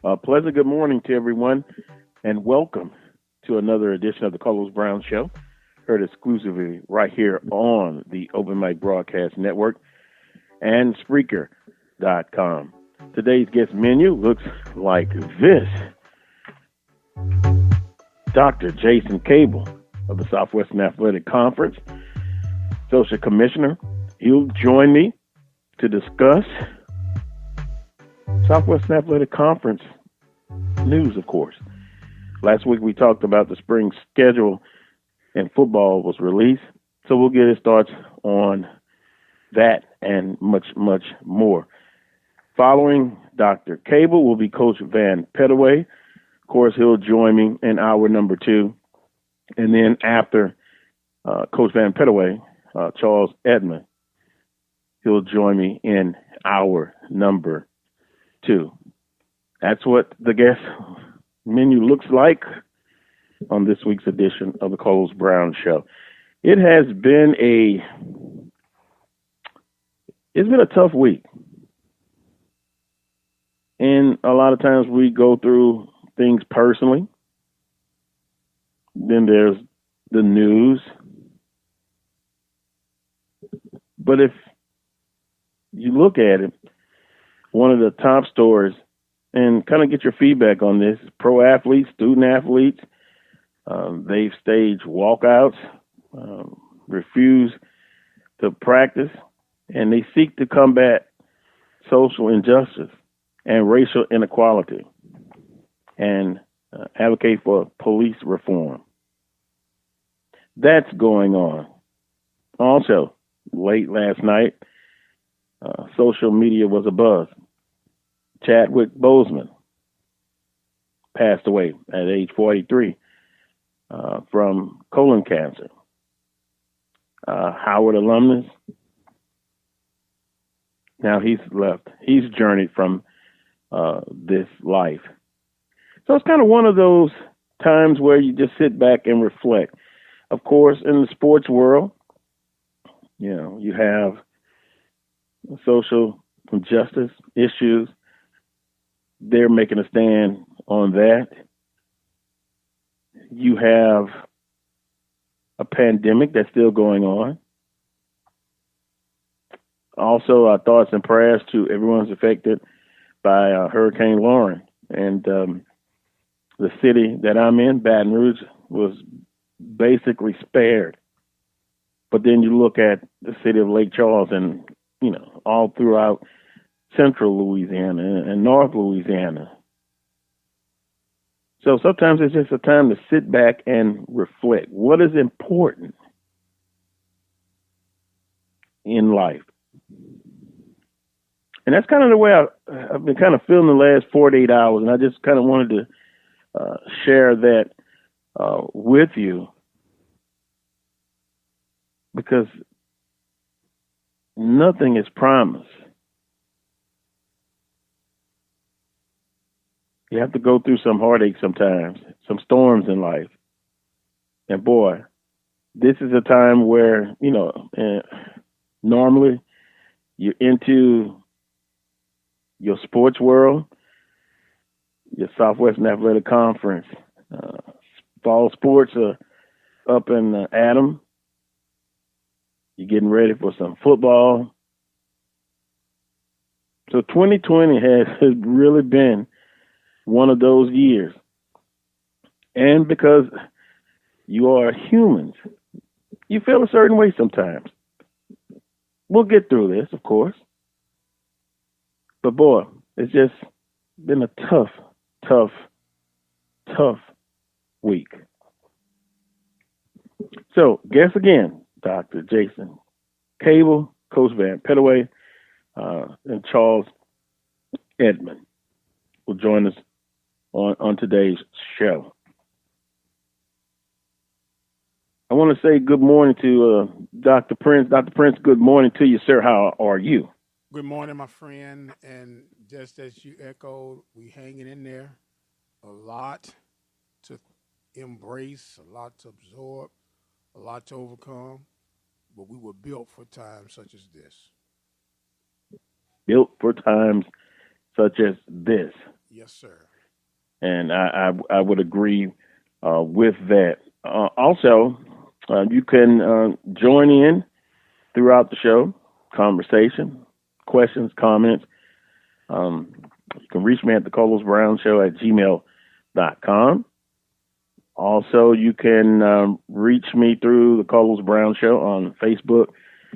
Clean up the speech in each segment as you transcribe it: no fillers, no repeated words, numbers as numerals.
Pleasant good morning to everyone, and welcome to another edition of the Carlos Brown Show, heard exclusively right here on the Open Mic Broadcast Network and Spreaker.com. Today's guest menu looks like this. Dr. Jason Cable of the Southwestern Athletic Conference, Social Commissioner. He'll join me to discuss Southwestern Athletic Conference news, of course. Last week we talked about the spring schedule and football was released. So we'll get his thoughts on that and much, much more. Following Dr. Cable will be Coach Van Pettaway. Of course, he'll join me in hour number 2. And then after Coach Van Pettaway, Charles Edmond, he'll join me in hour number 2. That's what the guest menu looks like on this week's edition of the Carlos Brown Show. It's been a tough week. And a lot of times we go through things personally. Then there's the news. But if you look at it, one of the top stories, and kind of get your feedback on this, pro athletes, student athletes, they've staged walkouts, refuse to practice, and they seek to combat social injustice and racial inequality and advocate for police reform. That's going on. Also, late last night, social media was abuzz. Chadwick Boseman passed away at age 43 from colon cancer. Howard alumnus. Now he's left. He's journeyed from this life. So it's kind of one of those times where you just sit back and reflect. Of course, in the sports world, you have social justice issues. They're making a stand on that. You have a pandemic that's still going on. Also, our thoughts and prayers to everyone's affected by Hurricane Lauren. And the city that I'm in, Baton Rouge, was basically spared. But then you look at the city of Lake Charles and, all throughout central Louisiana and north Louisiana. So sometimes it's just a time to sit back and reflect. What is important in life? And that's kind of the way I've been kind of feeling the last 48 hours. And I just kind of wanted to share that with you because nothing is promised. You have to go through some heartache sometimes, some storms in life. And boy, this is a time where, normally you're into your sports world, your Southwestern Athletic Conference. Fall sports are up in Adam. You're getting ready for some football. So 2020 has really been one of those years. And because you are humans, you feel a certain way sometimes. We'll get through this, of course. But boy, it's just been a tough week. So, guess again, Dr. Jason Cable, Coach Van Pettaway, and Charles Edmond will join us on today's show. I want to say good morning to Dr. Prince. Dr. Prince, good morning to you, sir. How are you? Good morning, my friend. And just as you echoed, we hanging in there. A lot to embrace, a lot to absorb, a lot to overcome. But we were built for times such as this. Built for times such as this. Yes, sir. And I would agree with that. Also, you can join in throughout the show, conversation, questions, comments. You can reach me at the Carlos Brown Show at gmail.com. Also, you can reach me through the Carlos Brown Show on Facebook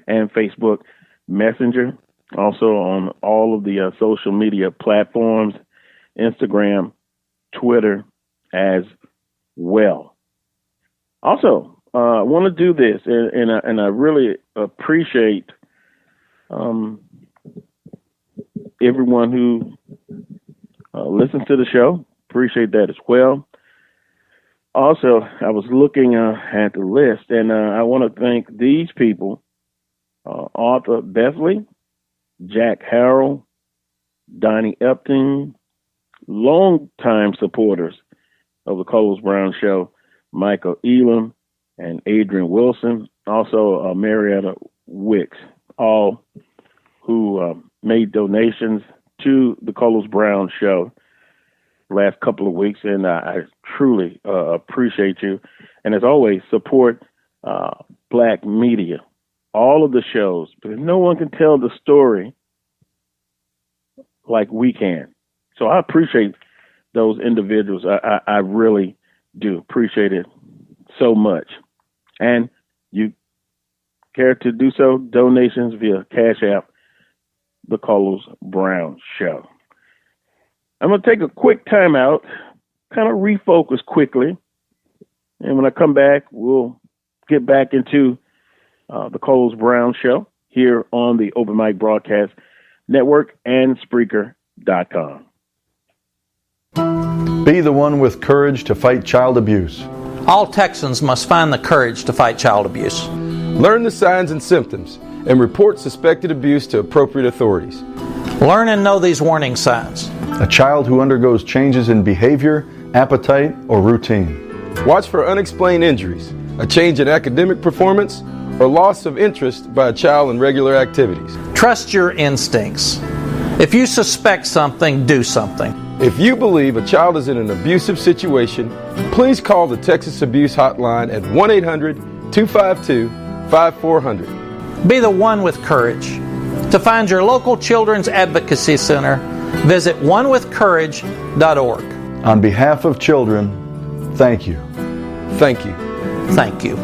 and Facebook Messenger. Also on all of the social media platforms, Instagram, Twitter as well. Also, I want to do this, and I really appreciate everyone who listens to the show. Appreciate that as well. Also, I was looking at the list, and I want to thank these people: Arthur Bethley, Jack Harrell, Donnie Epting, longtime supporters of the Carlos Brown Show, Michael Elam and Adrian Wilson, also Marietta Wicks, all who made donations to the Carlos Brown Show last couple of weeks, and I truly appreciate you. And as always, support Black media, all of the shows, because no one can tell the story like we can. So I appreciate those individuals. I really do appreciate it so much. And you care to do so, donations via Cash App, the Carlos Brown Show. I'm going to take a quick time out, kind of refocus quickly. And when I come back, we'll get back into the Carlos Brown Show here on the Open Mic Broadcast Network and Spreaker.com. Be the one with courage to fight child abuse. All Texans must find the courage to fight child abuse. Learn the signs and symptoms and report suspected abuse to appropriate authorities. Learn and know these warning signs. A child who undergoes changes in behavior, appetite, or routine. Watch for unexplained injuries, a change in academic performance, or loss of interest by a child in regular activities. Trust your instincts. If you suspect something, do something. If you believe a child is in an abusive situation, please call the Texas Abuse Hotline at 1-800-252-5400. Be the one with courage. To find your local Children's Advocacy Center, visit onewithcourage.org. On behalf of children, thank you. Thank you. Thank you.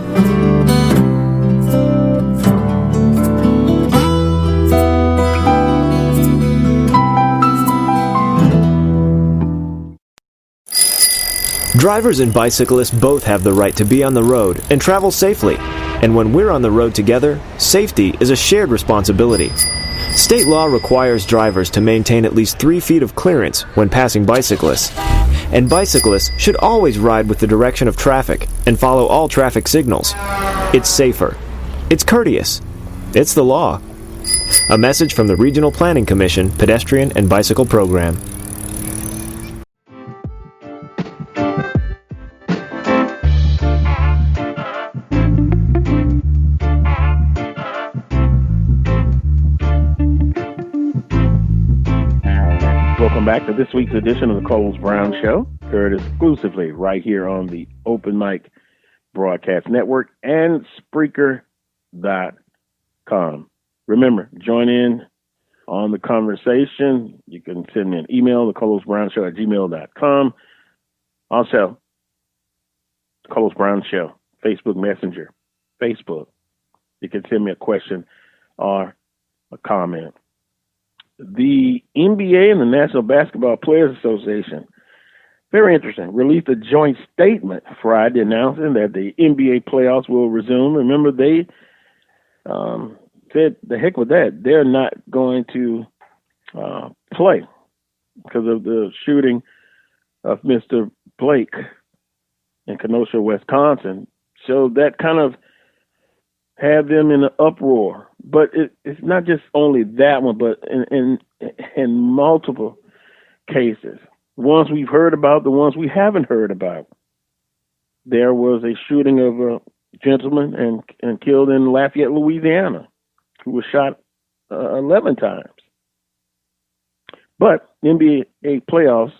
Drivers and bicyclists both have the right to be on the road and travel safely. And when we're on the road together, safety is a shared responsibility. State law requires drivers to maintain at least 3 feet of clearance when passing bicyclists. And bicyclists should always ride with the direction of traffic and follow all traffic signals. It's safer. It's courteous. It's the law. A message from the Regional Planning Commission Pedestrian and Bicycle Program. Welcome back to this week's edition of the Carlos Brown Show, heard exclusively right here on the Open Mic Broadcast Network and Spreaker.com. Remember, join in on the conversation. You can send me an email, thecarlosbrownshow@gmail.com. Also, Carlos Brown Show, Facebook Messenger, Facebook. You can send me a question or a comment. The NBA and the National Basketball Players Association, very interesting, released a joint statement Friday announcing that the NBA playoffs will resume. Remember, they said, the heck with that. They're not going to play because of the shooting of Mr. Blake in Kenosha, Wisconsin. So that kind of had them in an uproar. But it's not just only that one, but in multiple cases. The ones we've heard about, the ones we haven't heard about. There was a shooting of a gentleman and killed in Lafayette, Louisiana, who was shot 11 times. But NBA playoffs,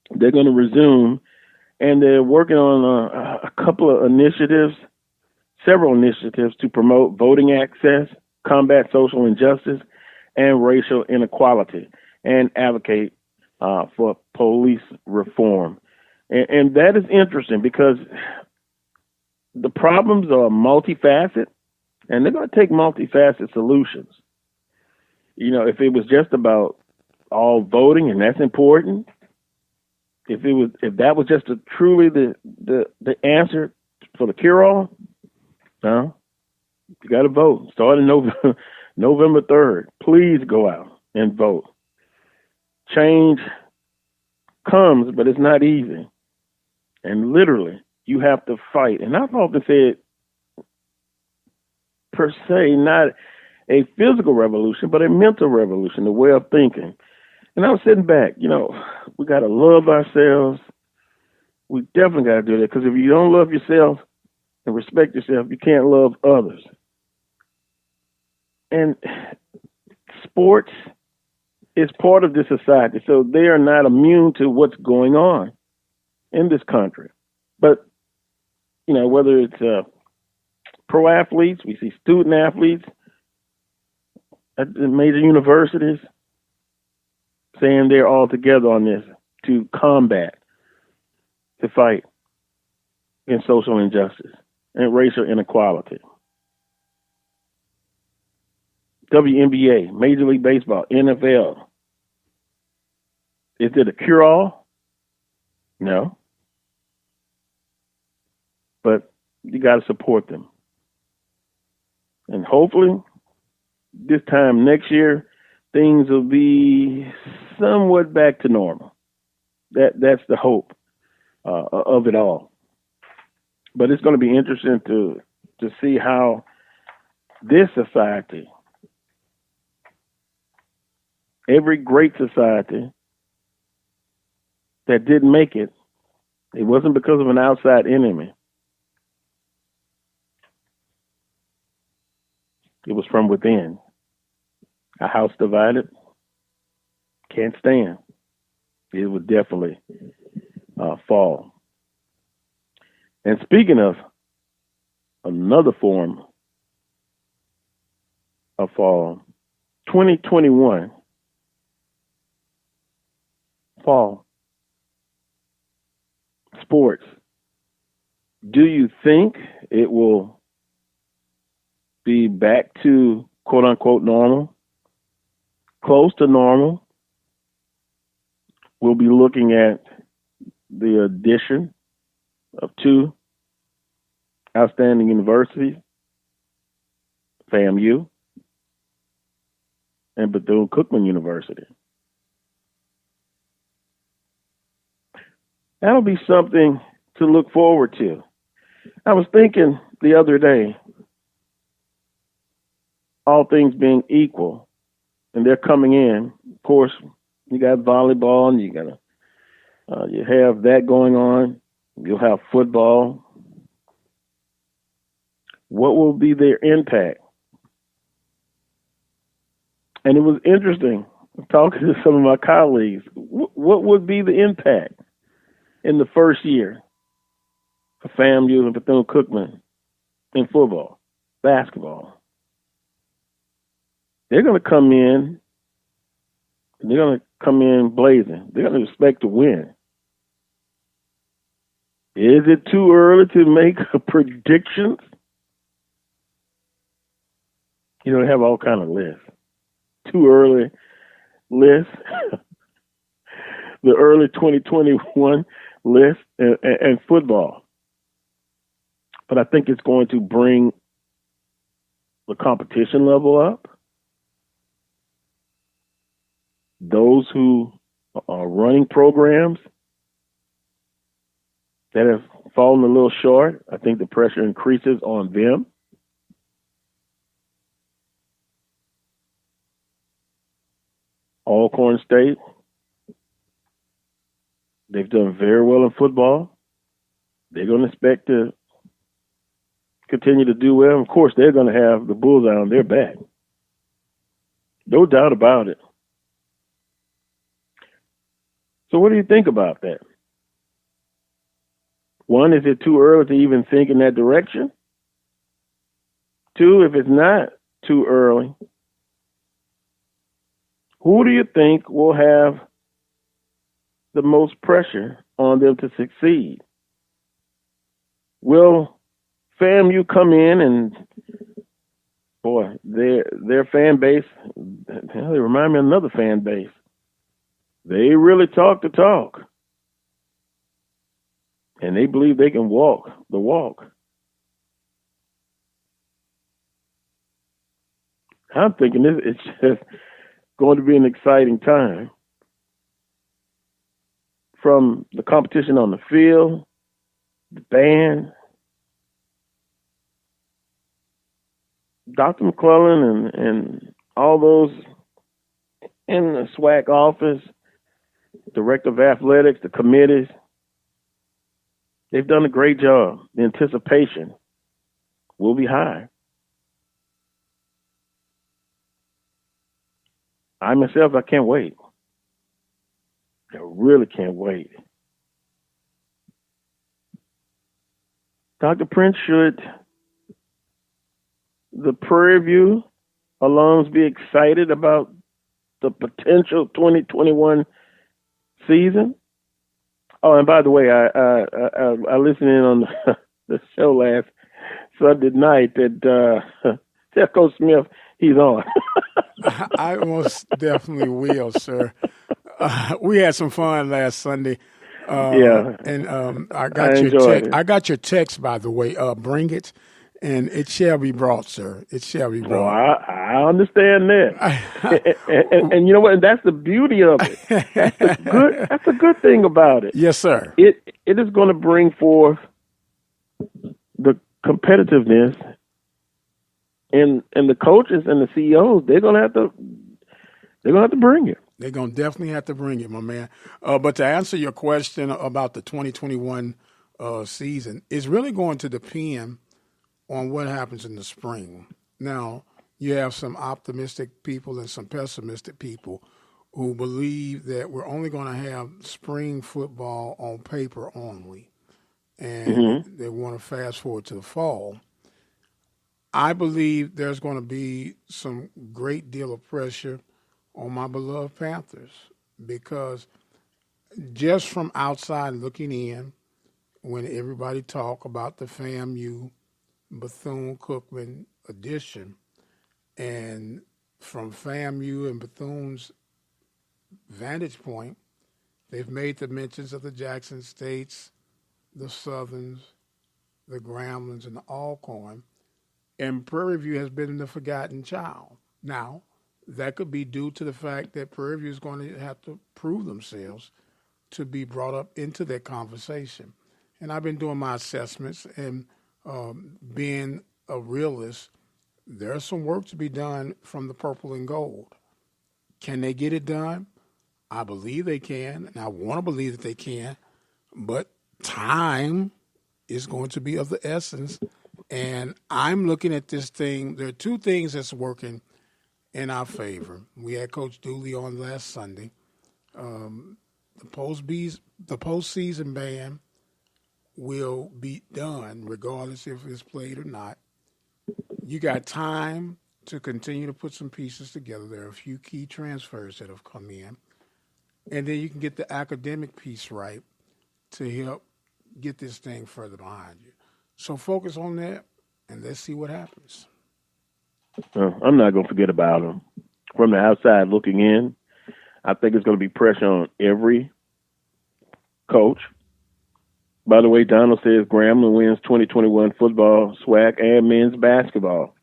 they're going to resume, and they're working on a couple of initiatives, several initiatives to promote voting access, combat social injustice and racial inequality, and advocate for police reform. And that is interesting because the problems are multifaceted, and they're going to take multifaceted solutions. You know, if it was just about all voting, and that's important, if that was just truly the answer for the cure-all, no, you got to vote. Starting November 3rd, please go out and vote. Change comes, but it's not easy. And literally, you have to fight. And I've often said, per se, not a physical revolution, but a mental revolution, the way of thinking. And I was sitting back, you know, we got to love ourselves. We definitely got to do that, because if you don't love yourself and respect yourself, you can't love others. And sports is part of this society, so they are not immune to what's going on in this country. But, you know, whether it's pro athletes, we see student athletes at the major universities saying they're all together on this to fight against social injustice and racial inequality. WNBA, Major League Baseball, NFL. Is it a cure-all? No. But you got to support them. And hopefully, this time next year, things will be somewhat back to normal. That's the hope of it all. But it's going to be interesting to see how this society, every great society that didn't make it, it wasn't because of an outside enemy. It was from within. A house divided can't stand. It would definitely fall. And speaking of another form of fall, 2021 fall sports. Do you think it will be back to quote unquote normal? Close to normal? We'll be looking at the addition of 2 outstanding universities, FAMU and Bethune-Cookman University. That'll be something to look forward to. I was thinking the other day, all things being equal, and they're coming in. Of course, you got volleyball, and you have that going on. You'll have football. What will be their impact? And it was interesting talking to some of my colleagues. What would be the impact in the first year for FAMU and Bethune-Cookman in football, basketball? They're going to come in. They're going to come in blazing. They're going to expect to win. Is it too early to make predictions? You know, they have all kind of lists. Too early list. The early 2021 list and football. But I think it's going to bring the competition level up. Those who are running programs that have fallen a little short, I think the pressure increases on them. Alcorn State, they've done very well in football. They're going to expect to continue to do well. Of course, they're going to have the bullseye on their back. No doubt about it. So what do you think about that? One, is it too early to even think in that direction? Two, if it's not too early, who do you think will have the most pressure on them to succeed? Will FAMU come in and, boy, their fan base, they remind me of another fan base. They really talk the talk. And they believe they can walk the walk. I'm thinking it's just going to be an exciting time. From the competition on the field, the band, Dr. McClellan and all those in the SWAC office, director of athletics, the committees, they've done a great job. The anticipation will be high. I myself, I can't wait. I really can't wait. Dr. Prince, should the Prairie View alums be excited about the potential 2021 season? Oh, and by the way, I listened in on the show last Sunday night that Coach Smith, he's on. I most definitely will, sir. We had some fun last Sunday. And I got your text. I got your text, by the way. Bring it, and it shall be brought, sir. It shall be brought. Well, I understand that, and you know what? That's the beauty of it. That's a good thing about it. Yes, sir. It is going to bring forth the competitiveness, and the coaches and the CEOs. They're going to have to bring it. They're going to definitely have to bring it, my man. But to answer your question about the 2021 season, it's really going to depend on what happens in the spring. Now, you have some optimistic people and some pessimistic people who believe that we're only going to have spring football on paper only, and they want to fast forward to the fall. I believe there's going to be some great deal of pressure on my beloved Panthers, because just from outside looking in, when everybody talk about the FAMU Bethune-Cookman edition, and from FAMU and Bethune's vantage point, they've made the mentions of the Jackson States, the Southerns, the Grambling, and the Alcorn, and Prairie View has been the forgotten child. Now, that could be due to the fact that Prairie View is going to have to prove themselves to be brought up into that conversation. And I've been doing my assessments, and being a realist, there's some work to be done from the purple and gold. Can they get it done? I believe they can, and I want to believe that they can, but time is going to be of the essence. And I'm looking at this thing. There are two things that's working in our favor. We had Coach Dooley on last Sunday. The postseason ban will be done regardless if it's played or not. You got time to continue to put some pieces together. There are a few key transfers that have come in. And then you can get the academic piece right to help get this thing further behind you. So focus on that, and let's see what happens. I'm not going to forget about them. From the outside looking in, I think it's going to be pressure on every coach. By the way, Donald says Grambling wins 2021 football, SWAC, and men's basketball.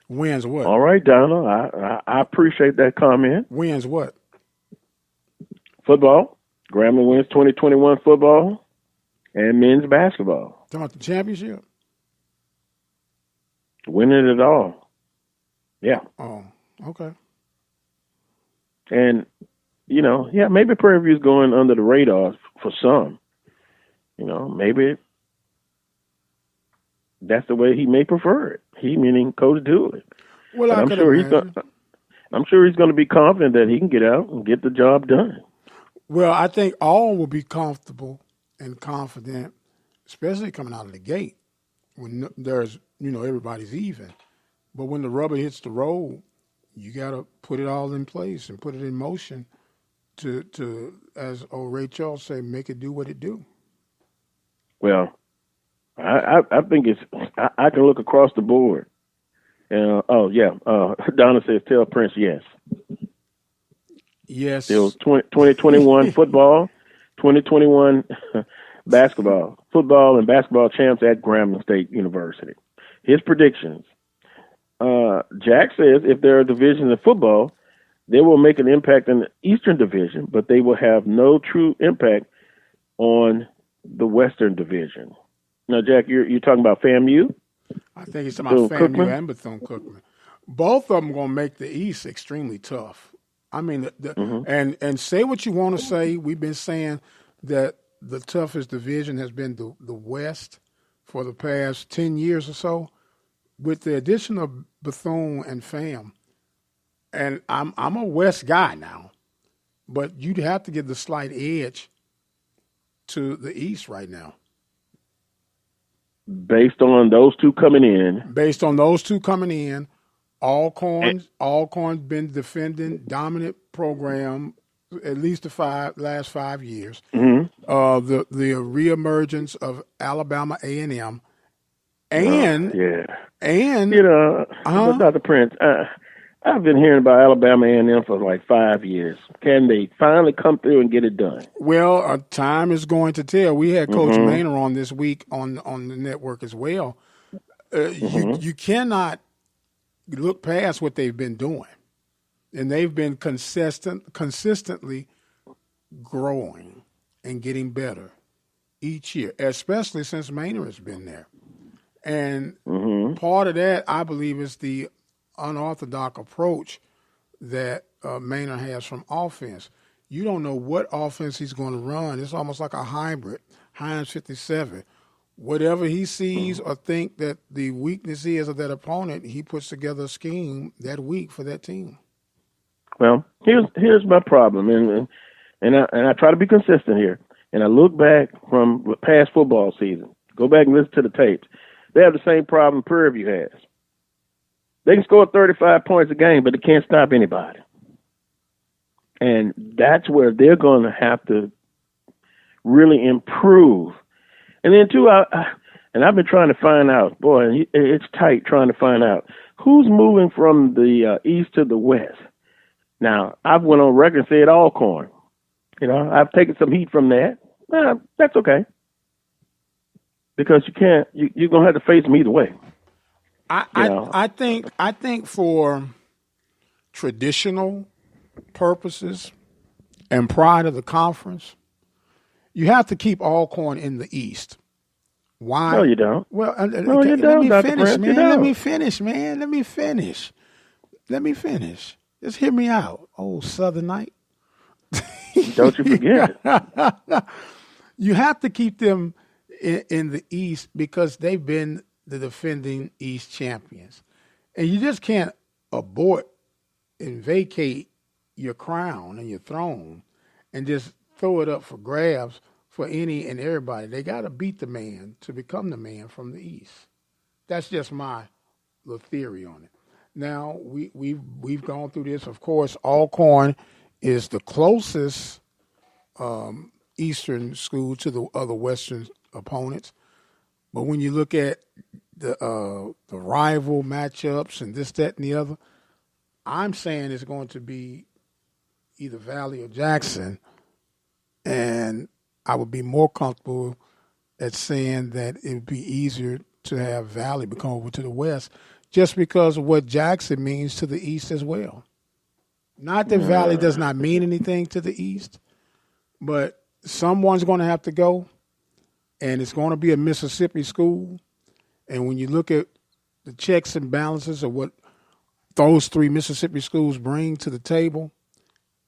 Wins what? All right, Donald. I appreciate that comment. Wins what? Football. Grambling wins 2021 football and men's basketball. Talking about the championship? Winning it all. Yeah. Oh, okay. And, maybe Prairie View's going under the radar for some. Maybe that's the way he may prefer it. He meaning Coach Dooley. Well, I'm sure he's going to be confident that he can get out and get the job done. Well, I think all will be comfortable and confident, especially coming out of the gate when there's, everybody's even. But when the rubber hits the road, you got to put it all in place and put it in motion to as old Ray Charles say, make it do what it do. Well, I think I can look across the board. Donna says, tell Prince yes. Yes. It was 2021 football, 2021 basketball. Football and basketball champs at Grambling State University. His predictions. Jack says if there are divisions in football, they will make an impact in the Eastern Division, but they will have no true impact on the Western Division. Now, Jack, you're talking about FAMU? I think he's talking about FAMU and Bethune-Cookman. Both of them going to make the East extremely tough. I mean, and say what you want to say. We've been saying that the toughest division has been the West for the past 10 years or so. With the addition of Bethune and FAM, and I'm a West guy now, but you'd have to give the slight edge to the East right now. Based on those two coming in. Alcorn's been defending dominant program at least the last 5 years. Mm-hmm. The reemergence of Alabama A&M. Dr. Prince, I've been hearing about Alabama A&M for like 5 years. Can they finally come through and get it done? Well, time is going to tell. We had Coach Maynor on this week on the network as well. You cannot look past what they've been doing, and they've been consistently growing and getting better each year, especially since Maynor has been there. And part of that, I believe, is the unorthodox approach that Maynor has from offense. You don't know what offense he's going to run. It's almost like a hybrid, Heinz 57. Whatever he sees or think that the weakness is of that opponent, he puts together a scheme that week for that team. Well, here's my problem, and I try to be consistent here. And I look back from past football season, go back and listen to the tapes. They have the same problem Prairie View has. They can score 35 points a game, but they can't stop anybody. And that's where they're going to have to really improve. And then, too, I've been trying to find out, boy, it's tight trying to find out who's moving from the east to the west. Now, I've went on record and said Alcorn. I've taken some heat from that. That's okay. Because you're going to have to face them either way. I think for traditional purposes and pride of the conference, you have to keep Alcorn in the East. Why? No, you don't. Well, you don't, let me finish, Prince, man. Let me finish. Just hear me out, old Southernite. Don't you forget it. You have to keep them in the East because they've been the defending East champions. And you just can't abort and vacate your crown and your throne and just throw it up for grabs for any and everybody. They got to beat the man to become the man from the East. That's just my little theory on it. Now, we've gone through this. Of course, Alcorn is the closest Eastern school to the other Western opponents. But when you look at the rival matchups and this, that, and the other, I'm saying it's going to be either Valley or Jackson. And I would be more comfortable at saying that it would be easier to have Valley become over to the West just because of what Jackson means to the East as well. Not that Valley does not mean anything to the East, but someone's going to have to go, and it's going to be a Mississippi school. And when you look at the checks and balances of what those three Mississippi schools bring to the table,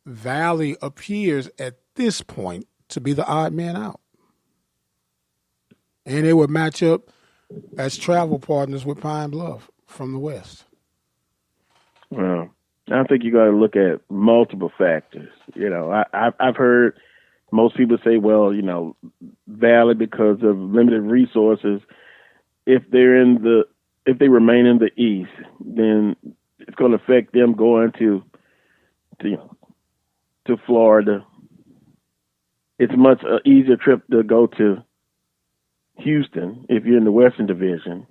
Valley appears at this point to be the odd man out. And they would match up as travel partners with Pine Bluff from the West. Well, I think you got to look at multiple factors. I've heard most people say, well, you know, Valley because of limited resources. If they remain in the East, then it's going to affect them going to Florida. It's a much easier trip to go to Houston if you're in the Western Division.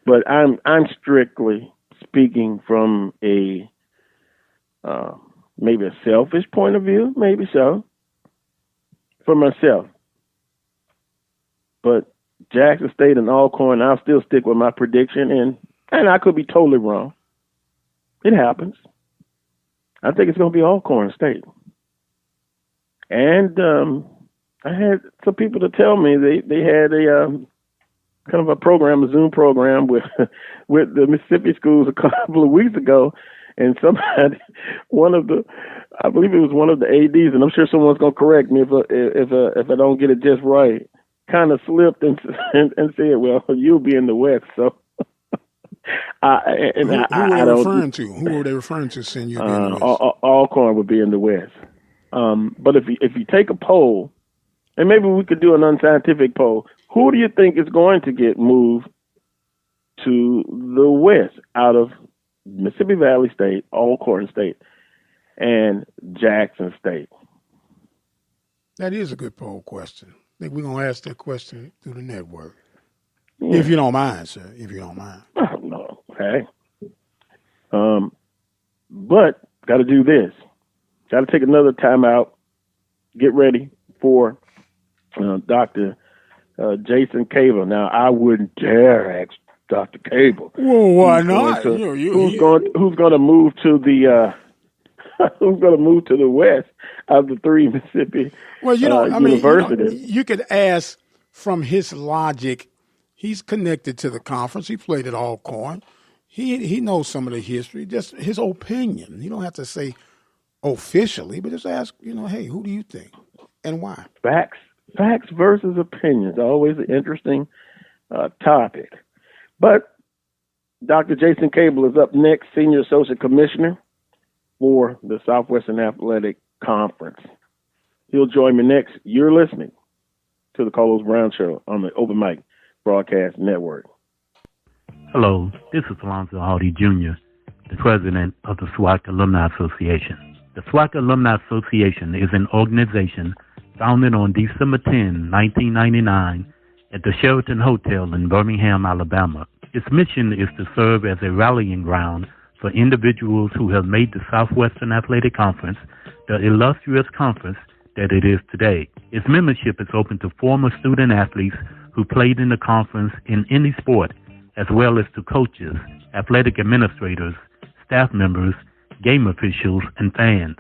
But I'm strictly speaking from a maybe a selfish point of view, maybe so, for myself. But Jackson State and Alcorn, I'll still stick with my prediction, and I could be totally wrong. It happens. I think it's going to be Alcorn State. And I had some people to tell me they had a kind of a Zoom program with the Mississippi schools a couple of weeks ago, and somebody, I believe it was one of the ADs, and I'm sure someone's going to correct me if I don't get it just right, kind of slipped and said, "Well, you'll be in the West." So, Who were they referring to? Saying you'll be in the West? Alcorn would be in the West. But if you take a poll, and maybe we could do an unscientific poll, who do you think is going to get moved to the West out of Mississippi Valley State, Alcorn State, and Jackson State? That is a good poll question. I think we're going to ask that question through the network. Yeah. If you don't mind, sir. If you don't mind. Oh, no. Okay. But got to do this. Got to take another time out. Get ready for Dr. Jason Cable. Now, I wouldn't dare ask Dr. Cable. Well, why not? Who's going to move to the who's going to move to the West of the three Mississippi universities? You could ask from his logic. He's connected to the conference. He played at Alcorn. He knows some of the history. Just his opinion. You don't have to say officially, but just ask, hey, who do you think and why? Facts versus opinions. Always an interesting topic. But Dr. Jason Cable is up next, Senior Associate Commissioner for the Southwestern Athletic Conference. He'll join me next. You're listening to the Carlos Brown Show on the Open Mic Broadcast Network. Hello, this is Alonzo Hardy Jr., the president of the SWAC Alumni Association. The SWAC Alumni Association is an organization founded on December 10, 1999, at the Sheraton Hotel in Birmingham, Alabama. Its mission is to serve as a rallying ground for individuals who have made the Southwestern Athletic Conference the illustrious conference that it is today. Its membership is open to former student athletes who played in the conference in any sport, as well as to coaches, athletic administrators, staff members, game officials, and fans.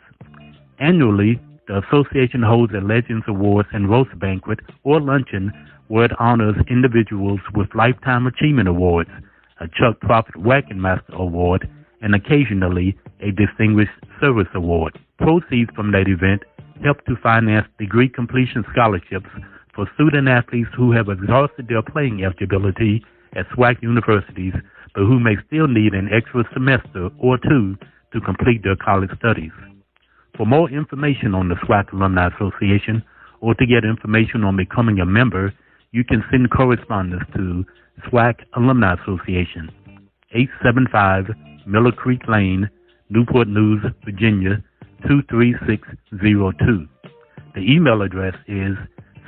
Annually, the association holds a Legends Awards and Roast Banquet or luncheon where it honors individuals with Lifetime Achievement Awards, a Chuck Prophet Wagon Master Award, and occasionally a Distinguished Service Award. Proceeds from that event help to finance degree completion scholarships for student athletes who have exhausted their playing eligibility at SWAC universities, but who may still need an extra semester or two to complete their college studies. For more information on the SWAC Alumni Association or to get information on becoming a member, you can send correspondence to SWAC Alumni Association, 875 Miller Creek Lane, Newport News, Virginia, 23602. The email address is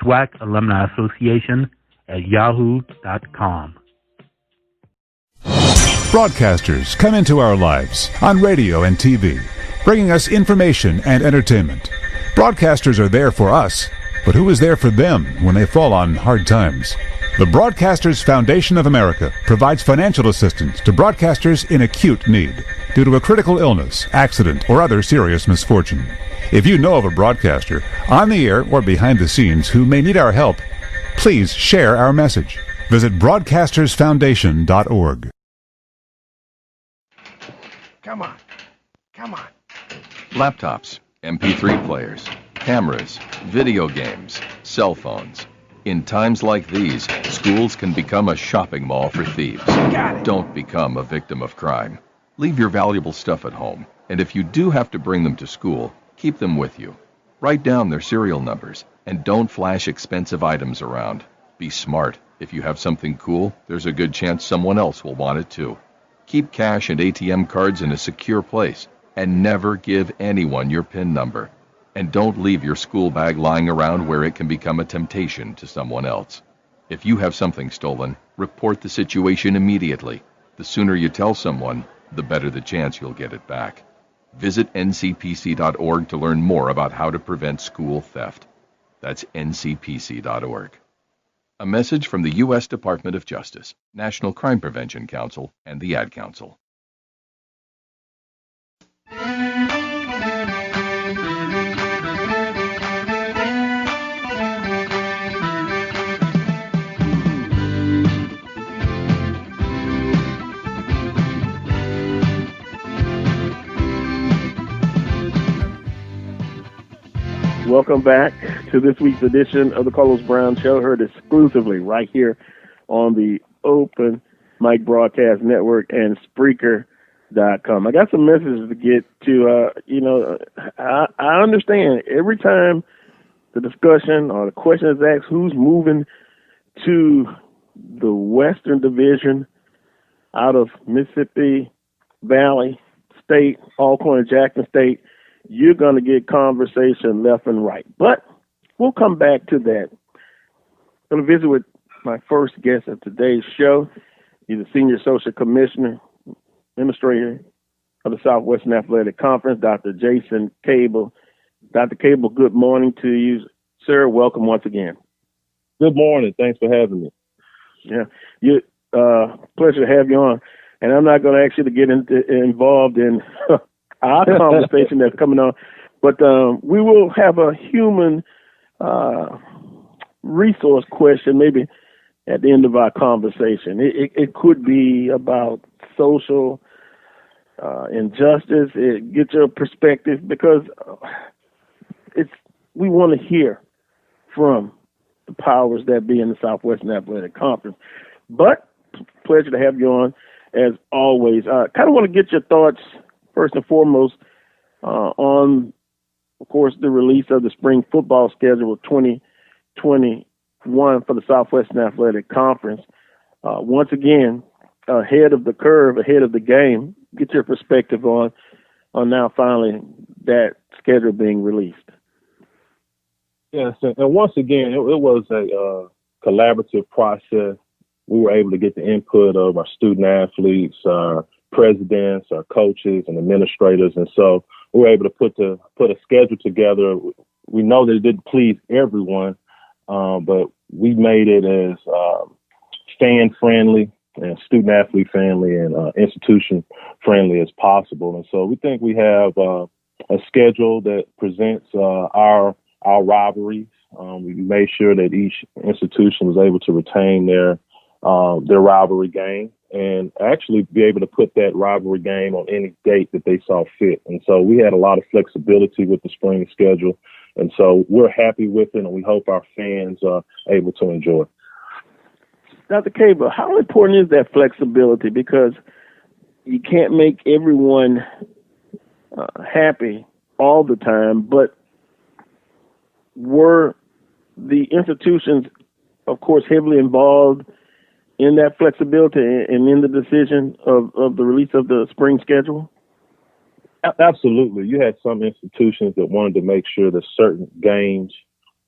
swacalumuniassociation@yahoo.com. Broadcasters come into our lives on radio and TV, bringing us information and entertainment. Broadcasters are there for us, but who is there for them when they fall on hard times? The Broadcasters Foundation of America provides financial assistance to broadcasters in acute need due to a critical illness, accident, or other serious misfortune. If you know of a broadcaster on the air or behind the scenes who may need our help, please share our message. Visit broadcastersfoundation.org. Come on. Laptops, MP3 players, cameras, video games, cell phones. In times like these, schools can become a shopping mall for thieves. Don't become a victim of crime. Leave your valuable stuff at home, and if you do have to bring them to school, keep them with you. Write down their serial numbers and don't flash expensive items around. Be smart. If you have something cool, there's a good chance someone else will want it too. Keep cash and ATM cards in a secure place and never give anyone your PIN number. And don't leave your school bag lying around where it can become a temptation to someone else. If you have something stolen, report the situation immediately. The sooner you tell someone, the better the chance you'll get it back. Visit ncpc.org to learn more about how to prevent school theft. That's ncpc.org. A message from the U.S. Department of Justice, National Crime Prevention Council, and the Ad Council. Welcome back to this week's edition of the Carlos Brown Show, heard exclusively right here on the Open Mic Broadcast Network and Spreaker.com. I got some messages to get to. I understand every time the discussion or the question is asked, who's moving to the Western Division out of Mississippi Valley State, Alcorn and Jackson State, you're going to get conversation left and right. But we'll come back to that. I'm going to visit with my first guest of today's show. He's a senior social commissioner, administrator of the Southwestern Athletic Conference, Dr. Jason Cable. Dr. Cable, good morning to you, sir. Welcome once again. Good morning. Thanks for having me. Yeah, pleasure to have you on. And I'm not going to ask you to get involved in our conversation that's coming on, but we will have a human resource question maybe at the end of our conversation. It could be about social injustice. Get your perspective, because we want to hear from the powers that be in the Southwestern Athletic Conference. But pleasure to have you on as always. Kind of want to get your thoughts first and foremost on, of course, the release of the spring football schedule 2021 for the Southwestern Athletic Conference. Once again, ahead of the curve, ahead of the game. Get your perspective on now finally that schedule being released. Yes, and once again, it was a collaborative process. We were able to get the input of our student athletes, our presidents, our coaches, and administrators, and so we were able to put a schedule together. We know that it didn't please everyone, but we made it as fan friendly and student athlete friendly and institution friendly as possible. And so we think we have a schedule that presents our rivalries. We made sure that each institution was able to retain their rivalry game and actually be able to put that rivalry game on any date that they saw fit. And so we had a lot of flexibility with the spring schedule. And so we're happy with it, and we hope our fans are able to enjoy it. Dr. Cable, how important is that flexibility? Because you can't make everyone happy all the time, but were the institutions, of course, heavily involved in that flexibility and in the decision of the release of the spring schedule? Absolutely. You had some institutions that wanted to make sure that certain games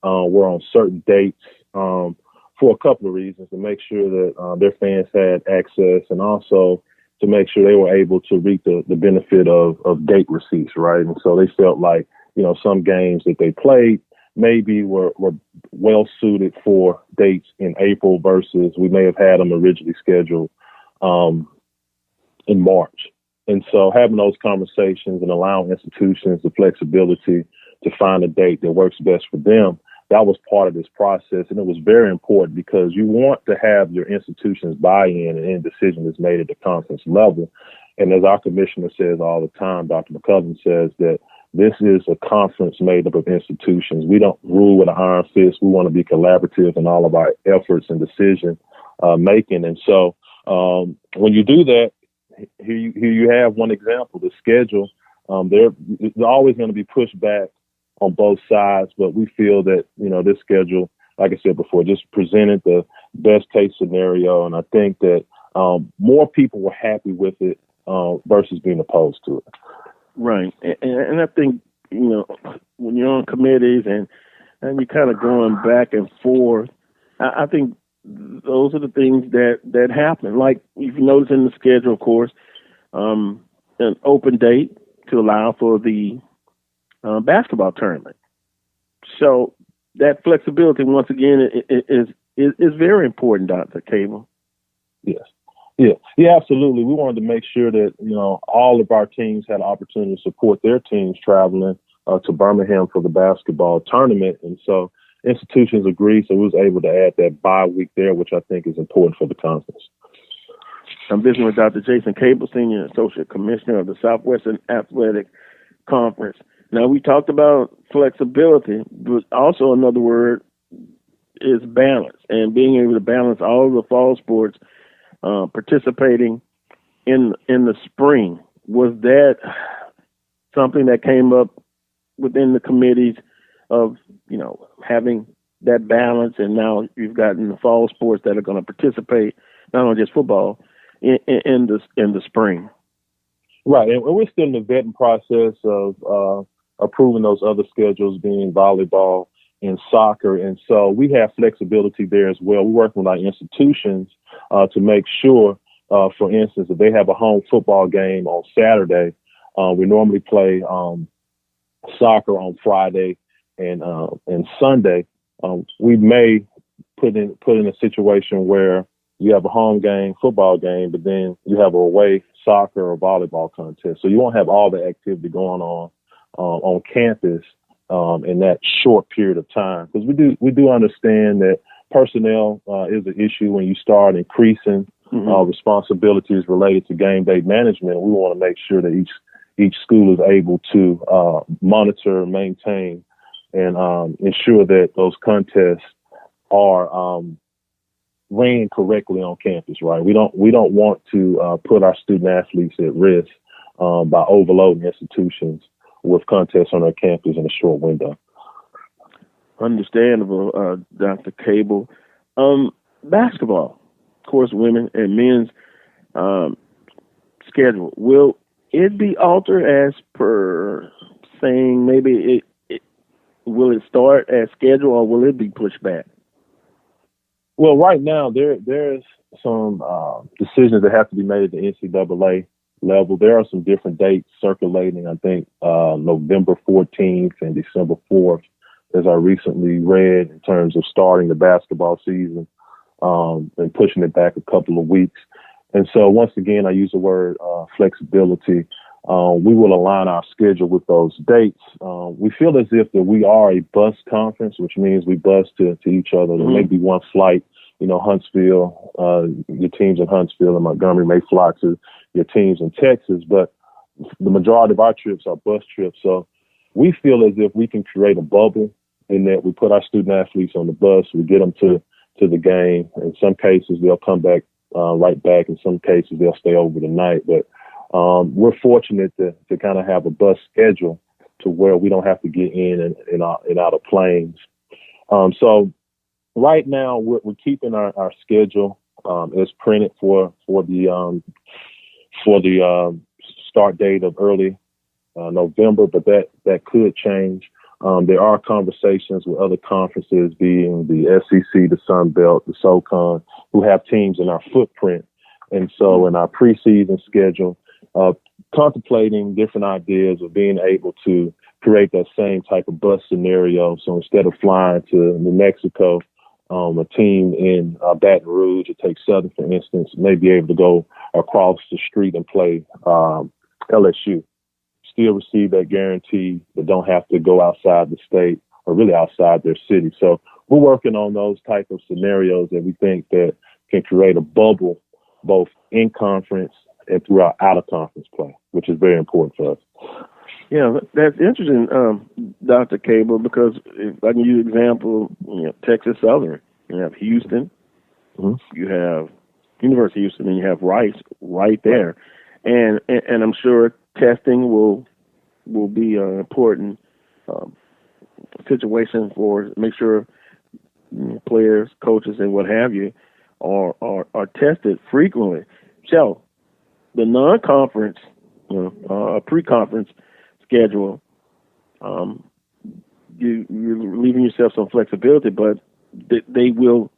were on certain dates for a couple of reasons, to make sure that their fans had access, and also to make sure they were able to reap the benefit of date receipts, right? And so they felt like, some games that they played maybe were well suited for dates in April versus we may have had them originally scheduled in March. And so having those conversations and allowing institutions the flexibility to find a date that works best for them, that was part of this process. And it was very important because you want to have your institution's buy-in and any decision that's made at the conference level. And as our commissioner says all the time, Dr. McCullum says that this is a conference made up of institutions. We don't rule with an iron fist. We want to be collaborative in all of our efforts and decision making. And so when you do that, here you have one example, the schedule. There's always going to be pushback on both sides, but we feel that, this schedule, like I said before, just presented the best case scenario. And I think that more people were happy with it versus being opposed to it. Right. And I think, when you're on committees and you're kind of going back and forth, I think those are the things that happen. Like if you notice in the schedule, of course, an open date to allow for the basketball tournament. So that flexibility, once again, is very important, Dr. Cable. Yes. Yeah, absolutely. We wanted to make sure that, all of our teams had an opportunity to support their teams traveling to Birmingham for the basketball tournament. And so institutions agreed, so we was able to add that bye week there, which I think is important for the conference. I'm visiting with Dr. Jason Cable, Senior Associate Commissioner of the Southwestern Athletic Conference. Now, we talked about flexibility, but also another word is balance, and being able to balance all of the fall sports participating in the spring. Was that something that came up within the committees of, having that balance, and now you've gotten the fall sports that are going to participate, not only just football, in the spring? Right, and we're still in the vetting process of approving those other schedules, being volleyball and soccer, and so we have flexibility there as well. We're working with our institutions to make sure, for instance, if they have a home football game on Saturday, we normally play soccer on Friday and Sunday. We may put in a situation where you have a home game, football game, but then you have a away soccer or volleyball contest. So you won't have all the activity going on campus in that short period of time. Because we do understand that personnel is an issue when you start increasing responsibilities related to game day management. We want to make sure that each school is able to monitor, maintain, and ensure that those contests are ran correctly on campus. Right? We don't want to put our student athletes at risk by overloading institutions with contests on our campus in a short window. Understandable, Dr. Cable. Basketball, of course, women and men's schedule. Will it be altered as per saying maybe will it start as scheduled, or will it be pushed back? Well, right now there's some decisions that have to be made at the NCAA level. There are some different dates circulating. I think November 14th and December 4th, as I recently read, in terms of starting the basketball season and pushing it back a couple of weeks. And so once again, I use the word flexibility. We will align our schedule with those dates. We feel as if that we are a bus conference, which means we bus to each other. There may be one flight, Huntsville, your teams in Huntsville and Montgomery may fly to your teams in Texas, but the majority of our trips are bus trips. So we feel as if we can create a bubble in that we put our student athletes on the bus, we get them to the game. In some cases, they'll come back right back. In some cases, they'll stay over the night. But we're fortunate to kind of have a bus schedule to where we don't have to get in and out of planes. So right now, we're keeping our schedule as printed for the start date of early November, but that could change. There are conversations with other conferences, being the SEC, the Sun Belt, the SoCon, who have teams in our footprint. And so in our preseason schedule, contemplating different ideas of being able to create that same type of bus scenario. So instead of flying to New Mexico, a team in Baton Rouge, it takes Southern, for instance, may be able to go across the street and play LSU. Still receive that guarantee, but don't have to go outside the state or really outside their city. So we're working on those type of scenarios that we think that can create a bubble, both in conference and throughout out of conference play, which is very important for us. Yeah, that's interesting, Dr. Cable, because if I can use an example, Texas Southern, you have Houston, you have University of Houston, and you have Rice right there. And I'm sure testing will be an important situation for make sure players, coaches, and what have you are tested frequently. So the non-conference, pre-conference schedule, you're leaving yourself some flexibility, but they will,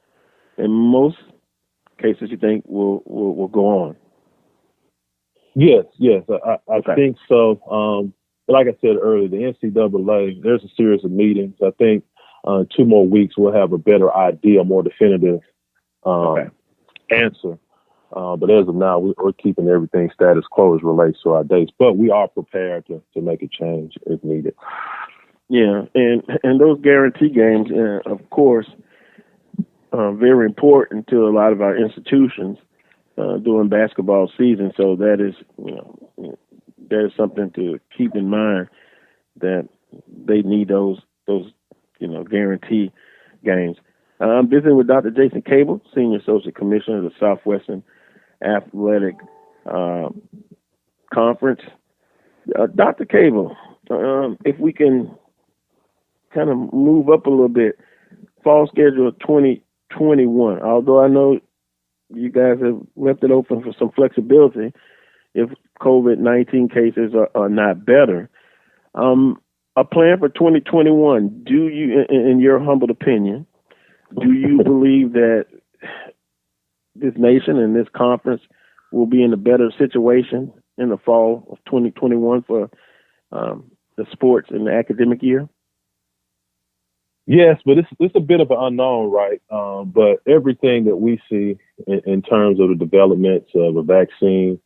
in most cases, you think will go on. Yes, I think so. Like I said earlier, the NCAA, there's a series of meetings. I think 2 more weeks we'll have a better idea, more definitive answer. But as of now, we're keeping everything status quo as relates to our dates. But we are prepared to make a change if needed. Yeah, and those guarantee games, of course, very important to a lot of our institutions during basketball season. So that is something to keep in mind, that they need those guarantee games. I'm visiting with Dr. Jason Cable, Senior Associate Commissioner of the Southwestern Athletic Conference. Dr. Cable, if we can kind of move up a little bit, fall schedule of 2021, although I know you guys have left it open for some flexibility if COVID-19 cases are not better. A plan for 2021, do you, in your humble opinion, do you believe that this nation and this conference will be in a better situation in the fall of 2021 for the sports and the academic year? Yes, but it's a bit of an unknown, right? But everything that we see in terms of the developments of a vaccine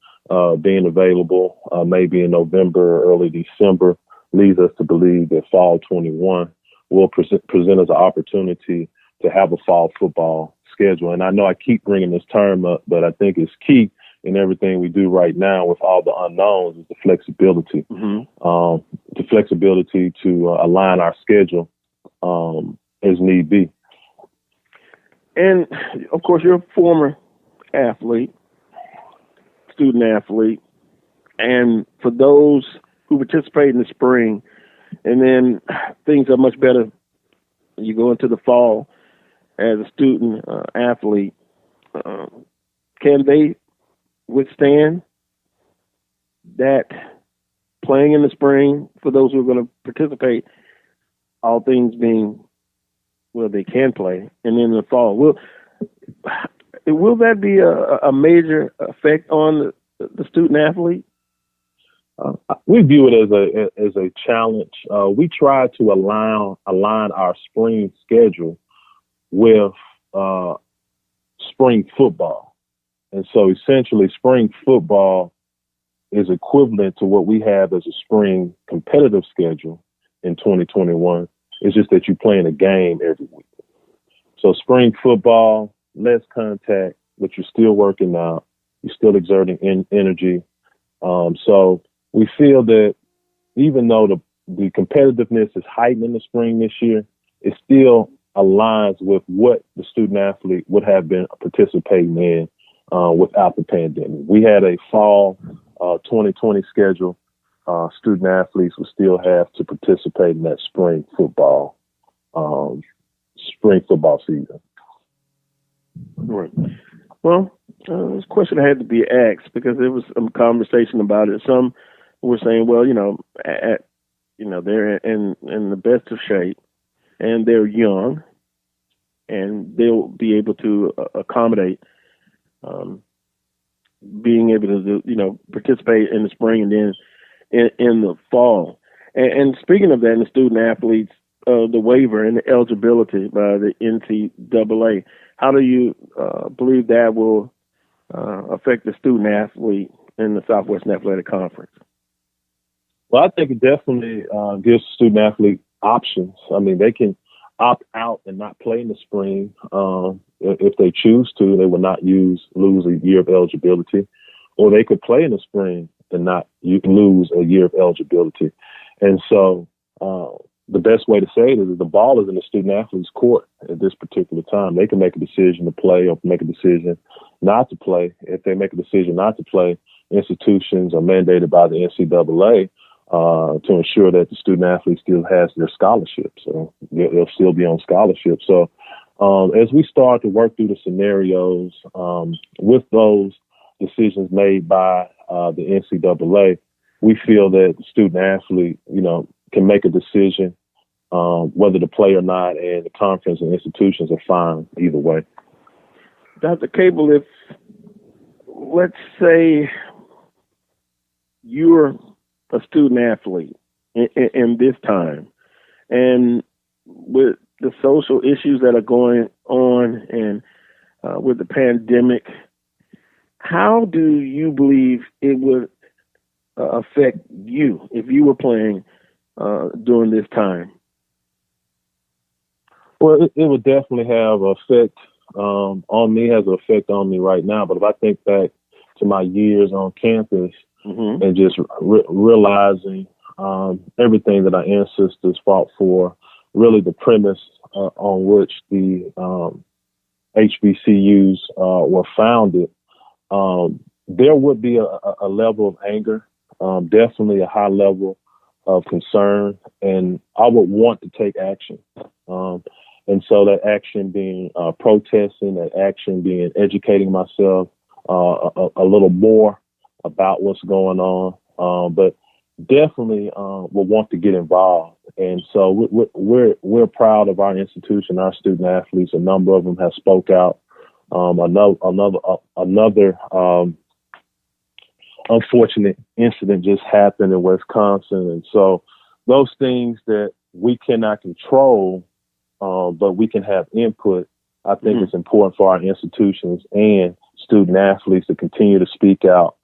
being available maybe in November or early December leads us to believe that fall 21 will present us an opportunity to have a fall football schedule. And I know I keep bringing this term up, but I think it's key in everything we do right now with all the unknowns is the flexibility. The flexibility to align our schedule as need be. And of course, you're a former athlete, student athlete, and for those who participate in the spring, and then things are much better. You go into the fall as a student athlete. Can they withstand that playing in the spring for those who are going to participate? All things being, well, they can play, and then in the fall, will that be a major effect on the student athlete? We view it as a challenge. We try to align our spring schedule with spring football, and so essentially, spring football is equivalent to what we have as a spring competitive schedule in 2021. It's just that you're playing a game every week. So spring football, less contact, but you're still working out. You're still exerting energy. So we feel that even though the competitiveness is heightened in the spring this year, it still aligns with what the student athlete would have been participating in without the pandemic. We had a fall 2020 schedule. Student athletes will still have to participate in that spring football season. Right. Well, this question had to be asked because there was some conversation about it. Some were saying, well, they're in the best of shape and they're young and they'll be able to accommodate being able to participate in the spring and then in the fall. And speaking of that, in the student athletes, the waiver and the eligibility by the NCAA, how do you believe that will affect the student athlete in the Southwestern Athletic Conference? Well, I think it definitely gives student athlete options. I mean, they can opt out and not play in the spring if they choose to. They will not lose a year of eligibility, or they could play in the spring and not lose a year of eligibility. And so the best way to say it is the ball is in the student athlete's court at this particular time. They can make a decision to play or make a decision not to play. If they make a decision not to play, institutions are mandated by the NCAA to ensure that the student athlete still has their scholarship. So they'll still be on scholarship. So as we start to work through the scenarios with those decisions made by the NCAA, we feel that the student athlete, can make a decision whether to play or not, and the conference and institutions are fine either way. Dr. Cable, if let's say you're a student athlete in this time, and with the social issues that are going on and with the pandemic, how do you believe it would affect you if you were playing during this time? Well, it would definitely have an effect on me, has an effect on me right now. But if I think back to my years on campus and just realizing everything that our ancestors fought for, really the premise on which the HBCUs were founded, there would be a level of anger, definitely a high level of concern, and I would want to take action. And so that action being protesting, that action being educating myself a little more about what's going on, but definitely will want to get involved. And so we're proud of our institution, our student athletes. A number of them have spoke out. Another unfortunate incident just happened in Wisconsin, and so those things that we cannot control, but we can have input. I think it's important for our institutions and student athletes to continue to speak out,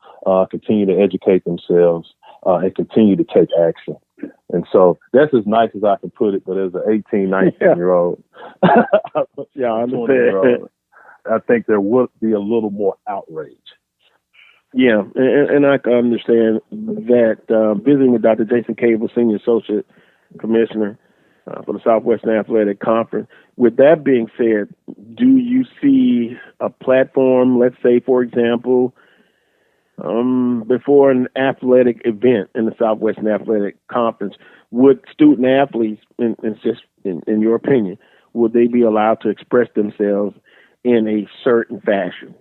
continue to educate themselves, and continue to take action. And so that's as nice as I can put it, but as an 18, 19-year-old, yeah, I understand. I think there would be a little more outrage. Yeah, and I can understand that. Visiting with Dr. Jason Cable, Senior Associate Commissioner for the Southwestern Athletic Conference. With that being said, do you see a platform, let's say, for example, before an athletic event in the Southwestern Athletic Conference, would student athletes, in your opinion, would they be allowed to express themselves in a certain fashion?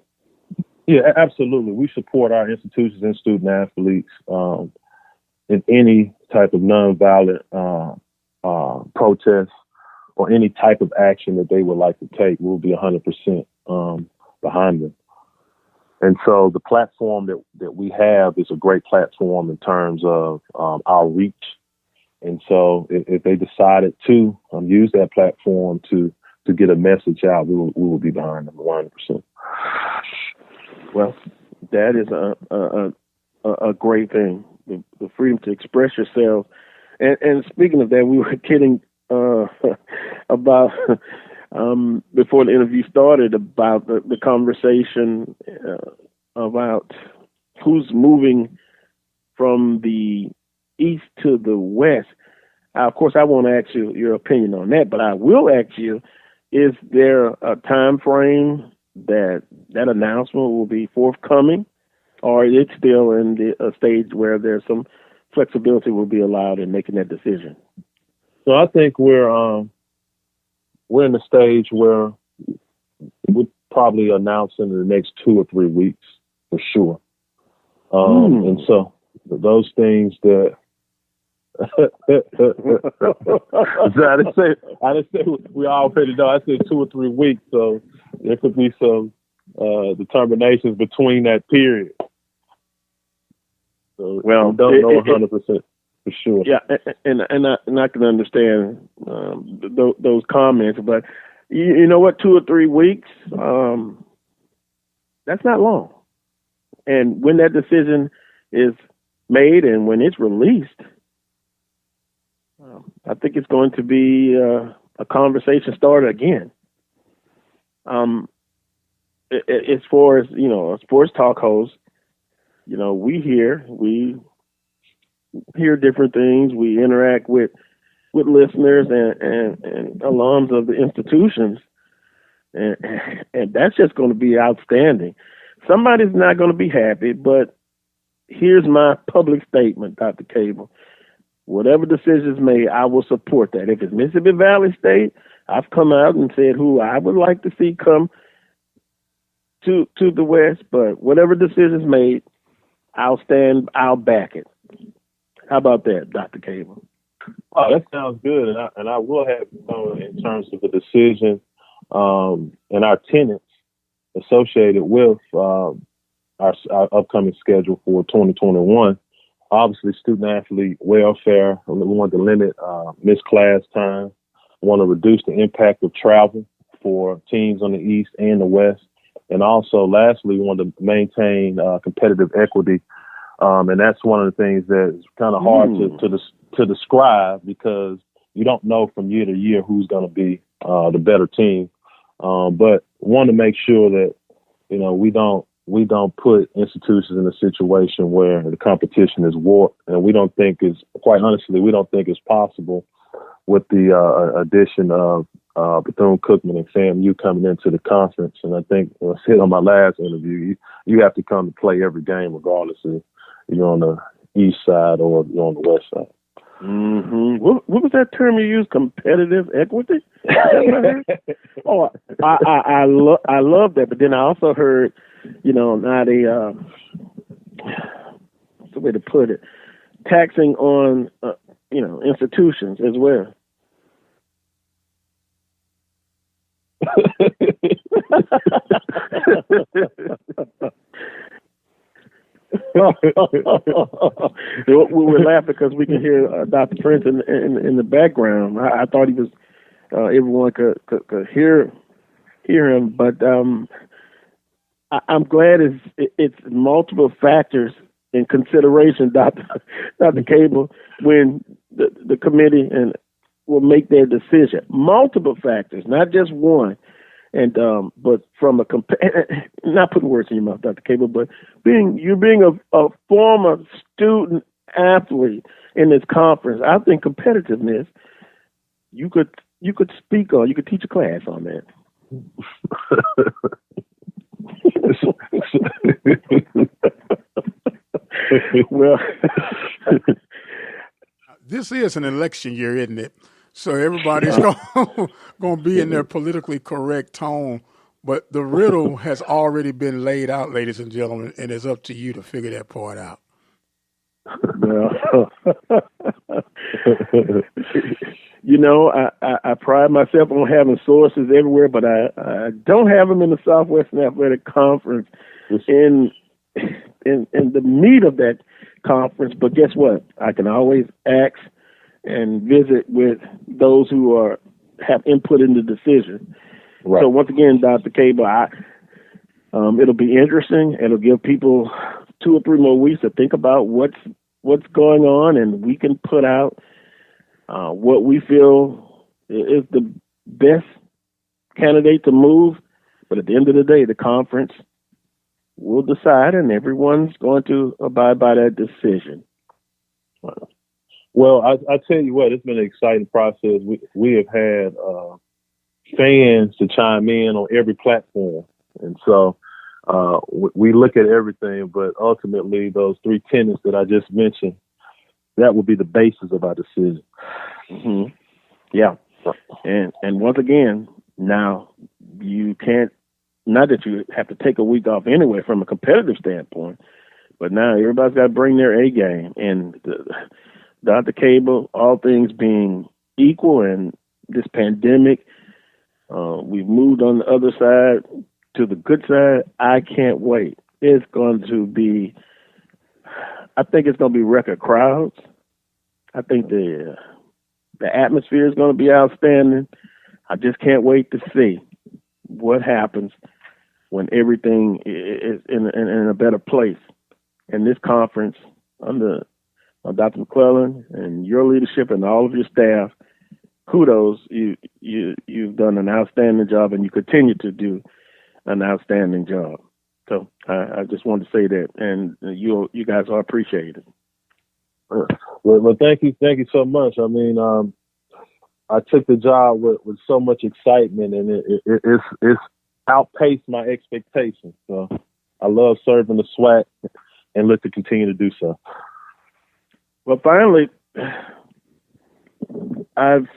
Yeah, absolutely. We support our institutions and student athletes in any type of nonviolent protest or any type of action that they would like to take. We'll be 100% behind them. And so the platform that we have is a great platform in terms of our reach. And so if they decided to use that platform to get a message out, we will be behind them 100%. Well, that is a great thing, the freedom to express yourself. And speaking of that, we were kidding about before the interview started about the conversation about who's moving from the east to the west. Of course, I won't ask you your opinion on that, but I will ask you: is there a time frame that announcement will be forthcoming, or is it still in a stage where there's some flexibility will be allowed in making that decision? So I think we're in the stage where we'll probably announce in the next 2 or 3 weeks for sure. And so those things that I didn't say we already know. I said 2 or 3 weeks, so there could be some determinations between that period. So we don't know 100% for sure. Yeah, and I can understand those comments, but you know what? 2 or 3 weeks, that's not long. And when that decision is made and when it's released, I think it's going to be a conversation started again. As far as, a sports talk host, we hear different things. We interact with listeners and alums of the institutions. And that's just going to be outstanding. Somebody's not going to be happy, but here's my public statement, Dr. Cable. whatever decisions made, I will support that. If it's Mississippi Valley State, I've come out and said who I would like to see come to the West, but whatever decisions made, I'll back it. How about that, Dr. Cable? Oh, that sounds good, and I will have in terms of the decision and our tenants associated with our upcoming schedule for 2021. Obviously, student athlete welfare. We want to limit missed class time. We want to reduce the impact of travel for teams on the East and the West. And also, lastly, we want to maintain competitive equity. And that's one of the things that's kind of hard to describe, because you don't know from year to year who's going to be the better team. But want to make sure that, we don't put institutions in a situation where the competition is warped, and we don't think it's possible with the addition of Bethune-Cookman and FAMU coming into the conference. And I think I said on my last interview, you have to come to play every game regardless if you're on the east side or you're on the west side. Mm-hmm. What was that term you used? Competitive equity? Oh, I love that. But then I also heard, not what's the way to put it, taxing on, institutions as well. We were laughing because we can hear Dr. Prince in the background. I thought he was everyone could hear him, but I'm glad it's multiple factors in consideration, Dr. Cable, when the committee will make their decision. Multiple factors, not just one. And but from not putting words in your mouth, Dr. Cable, but being a former student athlete in this conference, I think competitiveness you could speak on. You could teach a class on that. Well, this is an election year, isn't it? So everybody's going to be in their politically correct tone. But the riddle has already been laid out, ladies and gentlemen, and it's up to you to figure that part out. I pride myself on having sources everywhere, but I don't have them in the Southwestern Athletic Conference in the meat of that conference. But guess what? I can always ask and visit with those who have input in the decision. Right. So once again, Dr. Cable, it'll be interesting. It'll give people 2 or 3 more weeks to think about what's going on, and we can put out what we feel is the best candidate to move. But at the end of the day, the conference will decide, and everyone's going to abide by that decision. Well, I tell you what, it's been an exciting process. We have had fans to chime in on every platform. And so we look at everything, but ultimately those 3 tenets that I just mentioned, that will be the basis of our decision. Mm-hmm. Yeah. And once again, now you can't, not that you have to take a week off anyway from a competitive standpoint, but now everybody's got to bring their A game. And Dr. Cable, all things being equal, and this pandemic, we've moved on the other side to the good side. I can't wait. It's going to be, I think it's going to be record crowds. I think the atmosphere is going to be outstanding. I just can't wait to see what happens when everything is in a better place. And this conference, under Dr. McClellan and your leadership and all of your staff, kudos. You've done an outstanding job, and you continue to do an outstanding job. So I just wanted to say that, and you guys are appreciated. Well, thank you so much. I mean, I took the job with so much excitement, and it's outpaced my expectations. So I love serving the SWAC and look to continue to do so. Well, finally, I've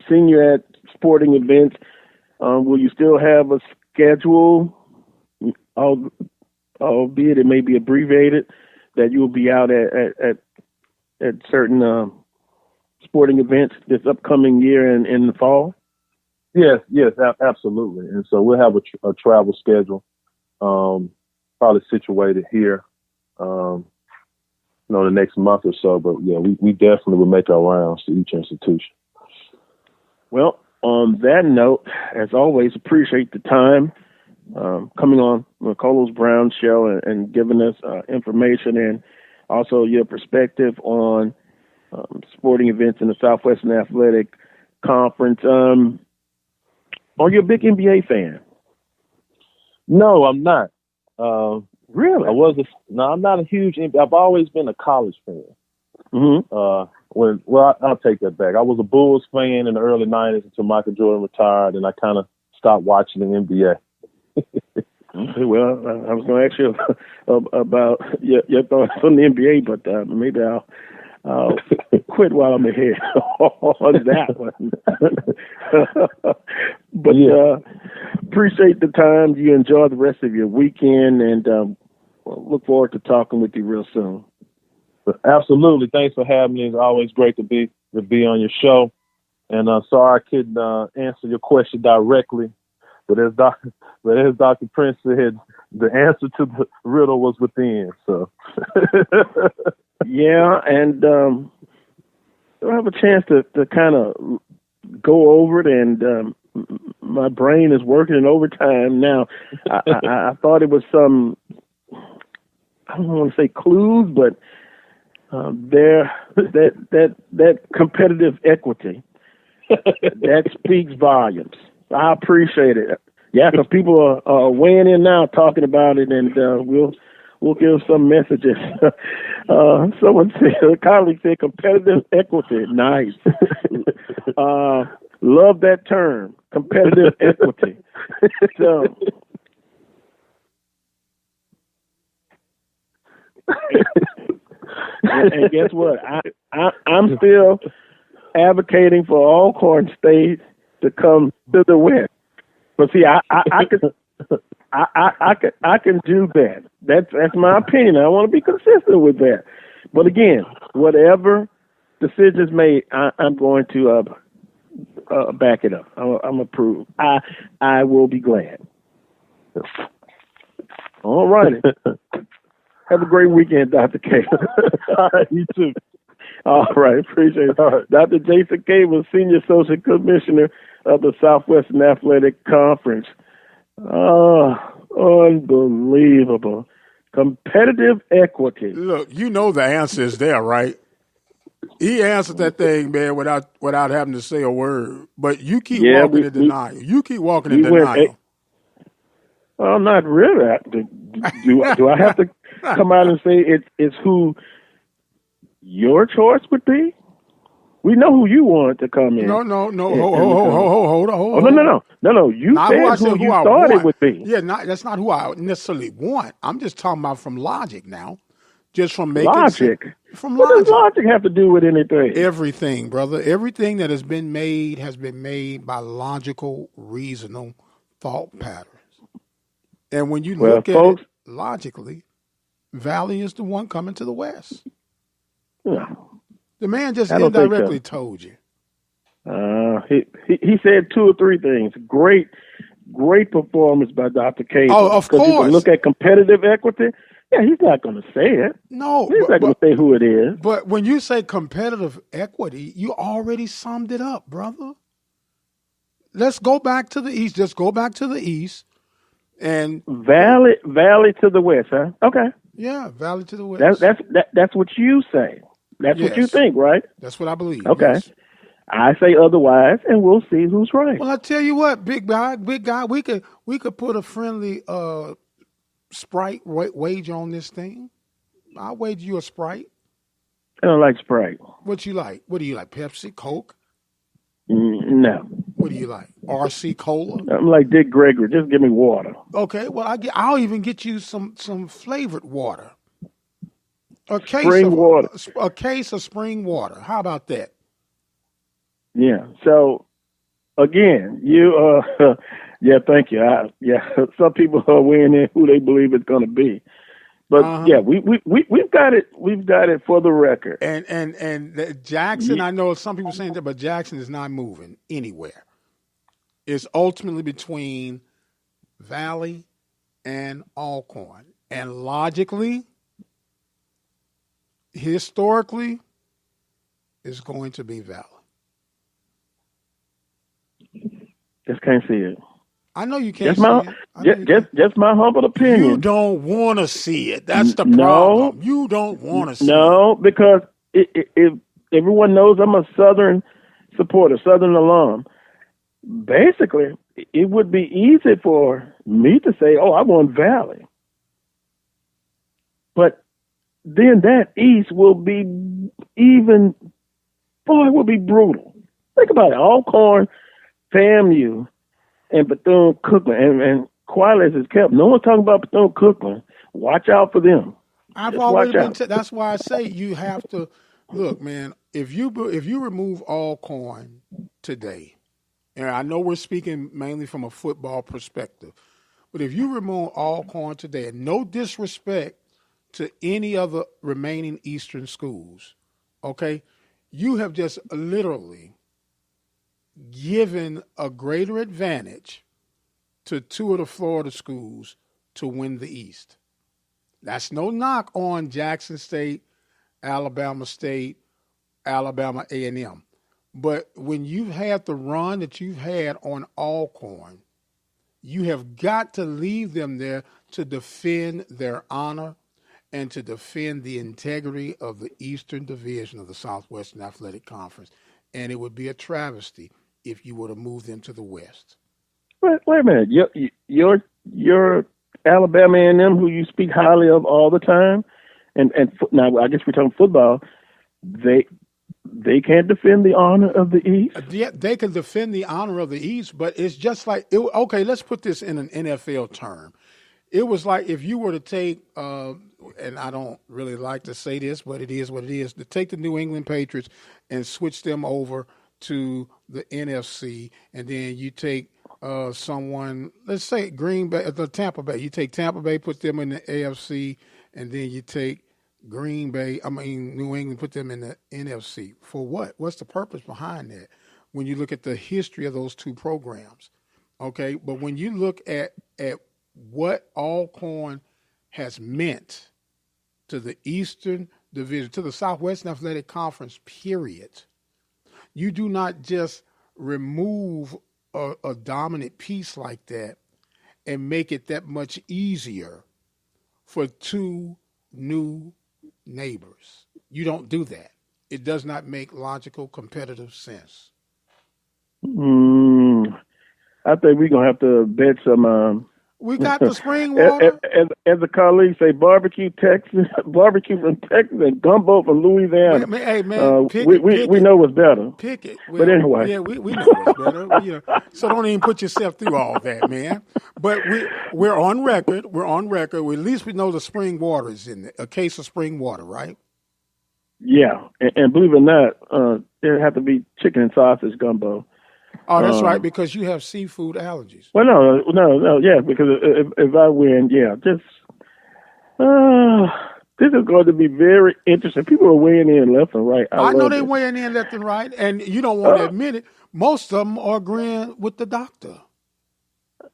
seen you at sporting events. Will you still have a schedule, albeit it may be abbreviated, that you'll be out at certain sporting events this upcoming year in the fall? Yes, absolutely. And so we'll have a travel schedule, probably situated here, the next month or so. But yeah, we definitely will make our rounds to each institution. Well, on that note, as always, appreciate the time coming on the Carlos Brown Show and giving us information and also your perspective on sporting events in the Southwestern Athletic Conference. Are you a big NBA fan? No, I'm not. Really? I'm not a huge. I've always been a college fan. Mm-hmm. I'll take that back. I was a Bulls fan in the early '90s until Michael Jordan retired, and I kind of stopped watching the NBA. Okay, well, I was going to ask you about your thoughts on the NBA, but maybe I'll quit while I'm ahead on that one. But appreciate the time. You enjoy the rest of your weekend, and look forward to talking with you real soon. Absolutely. Thanks for having me. It's always great to be on your show. And sorry I couldn't answer your question directly, but as Dr. Prince said, the answer to the riddle was within. So. Yeah, and I'll have a chance to kind of go over it, and my brain is working in overtime now. I thought it was some, I don't want to say clues, but that competitive equity that speaks volumes. I appreciate it. Yeah, because people are weighing in now, talking about it, and we'll give some messages. Someone said, a colleague said, competitive equity. Nice. Love that term, competitive equity. So, and guess what? I'm still advocating for Alcorn State to come to the West. But see, I can do that. That's my opinion. I want to be consistent with that. But again, whatever decisions made, I'm going to back it up. I'm approved. I will be glad. All righty. Have a great weekend, Dr. K. All right, you too. All right, appreciate it. Right. Dr. Jason K. was Senior Associate Commissioner of the Southwestern Athletic Conference. Unbelievable. Competitive equity. Look, you know the answer is there, right? He answered that thing, man, without having to say a word. But you keep walking in denial. You keep walking in denial. Well, not really. Do I have to come out and say it's who your choice would be? We know who you want to come in. No. Hold on. No. You said who you thought it would be. Yeah, that's not who I necessarily want. I'm just talking about from logic now. Just from making logic. From what does logic have to do with anything? Everything, brother. Everything that has been made by logical, reasonable thought patterns. And when you look at it logically, Valley is the one coming to the West. Yeah. The man just indirectly told you. He said two or three things. Great performance by Dr. K. Oh, of course. You can look at competitive equity. Yeah, he's not going to say it. No. He's not going to say who it is. But when you say competitive equity, you already summed it up, brother. Let's go back to the East. Just go back to the East. And Valley to the West, huh? Okay. Yeah, Valley to the West. That's what you say. That's what you think, right? That's what I believe. Okay. Yes. I say otherwise, and we'll see who's right. Well, I tell you what, big guy, we could put a friendly Sprite wager on this thing. I'll wager you a Sprite. I don't like Sprite. What you like? What do you like? Pepsi, Coke? No. What do you like? RC Cola? I'm like Dick Gregory. Just give me water. Okay. Well, I'll even get you some flavored water. A case of spring water. How about that? Yeah. So again, yeah, thank you. Some people are weighing in who they believe it's going to be, but yeah, we've got it. We've got it for the record. And Jackson, I know some people saying that, but Jackson is not moving anywhere. It's ultimately between Valley and Alcorn, and logically, historically, it's going to be Valley. Just can't see it. I know you can't see it. Just my humble opinion. You don't want to see it. That's the problem. You don't want to see it. No, because if everyone knows I'm a Southern supporter, Southern alum, basically it would be easy for me to say, oh, I want Valley. But then that East will be it will be brutal. Think about it. Alcorn, FAMU, and Bethune-Cookman, and Quilez is kept. No one's talking about Bethune-Cookman. Watch out for them. I've always been. That's why I say you have to look, man. If you remove Alcorn today, and I know we're speaking mainly from a football perspective, but if you remove Alcorn today, and no disrespect to any other remaining Eastern schools, okay, you have just literally given a greater advantage to two of the Florida schools to win the East. That's no knock on Jackson State, Alabama State, Alabama A&M. But when you've had the run that you've had on Alcorn, you have got to leave them there to defend their honor and to defend the integrity of the Eastern Division of the Southwestern Athletic Conference. And it would be a travesty if you were to move them to the West. Wait a minute. Your Alabama A&M, who you speak highly of all the time, and now I guess we're talking football, they can't defend the honor of the East? Yeah, they can defend the honor of the East, but it's just like, okay, let's put this in an NFL term. It was like if you were to take, and I don't really like to say this, but it is what it is, to take the New England Patriots and switch them over to the NFC, and then you take someone, let's say Green Bay, the Tampa Bay. You take Tampa Bay, put them in the AFC, and then you take New England, put them in the NFC. For what? What's the purpose behind that? When you look at the history of those two programs, okay? But when you look at what Alcorn has meant to the Eastern Division, to the Southwestern Athletic Conference, period, you do not just remove a dominant piece like that and make it that much easier for two new neighbors. You don't do that. It does not make logical, competitive sense. I think we're going to have to bet some... we got the spring water. As a colleague say, barbecue from Texas, and gumbo from Louisiana. Hey, man, we know what's better. Pick it. Well, but anyway. Yeah, we know what's better. So don't even put yourself through all that, man. But we're on record. We're on record. At least we know the spring water is in there. A case of spring water, right? Yeah. And believe it or not, there have to be chicken and sausage gumbo. Oh, that's right, because you have seafood allergies. Well, no, yeah, because if I win, yeah, this is going to be very interesting. People are weighing in left and right. I know they're weighing in left and right, and you don't want to admit it. Most of them are agreeing with the doctor.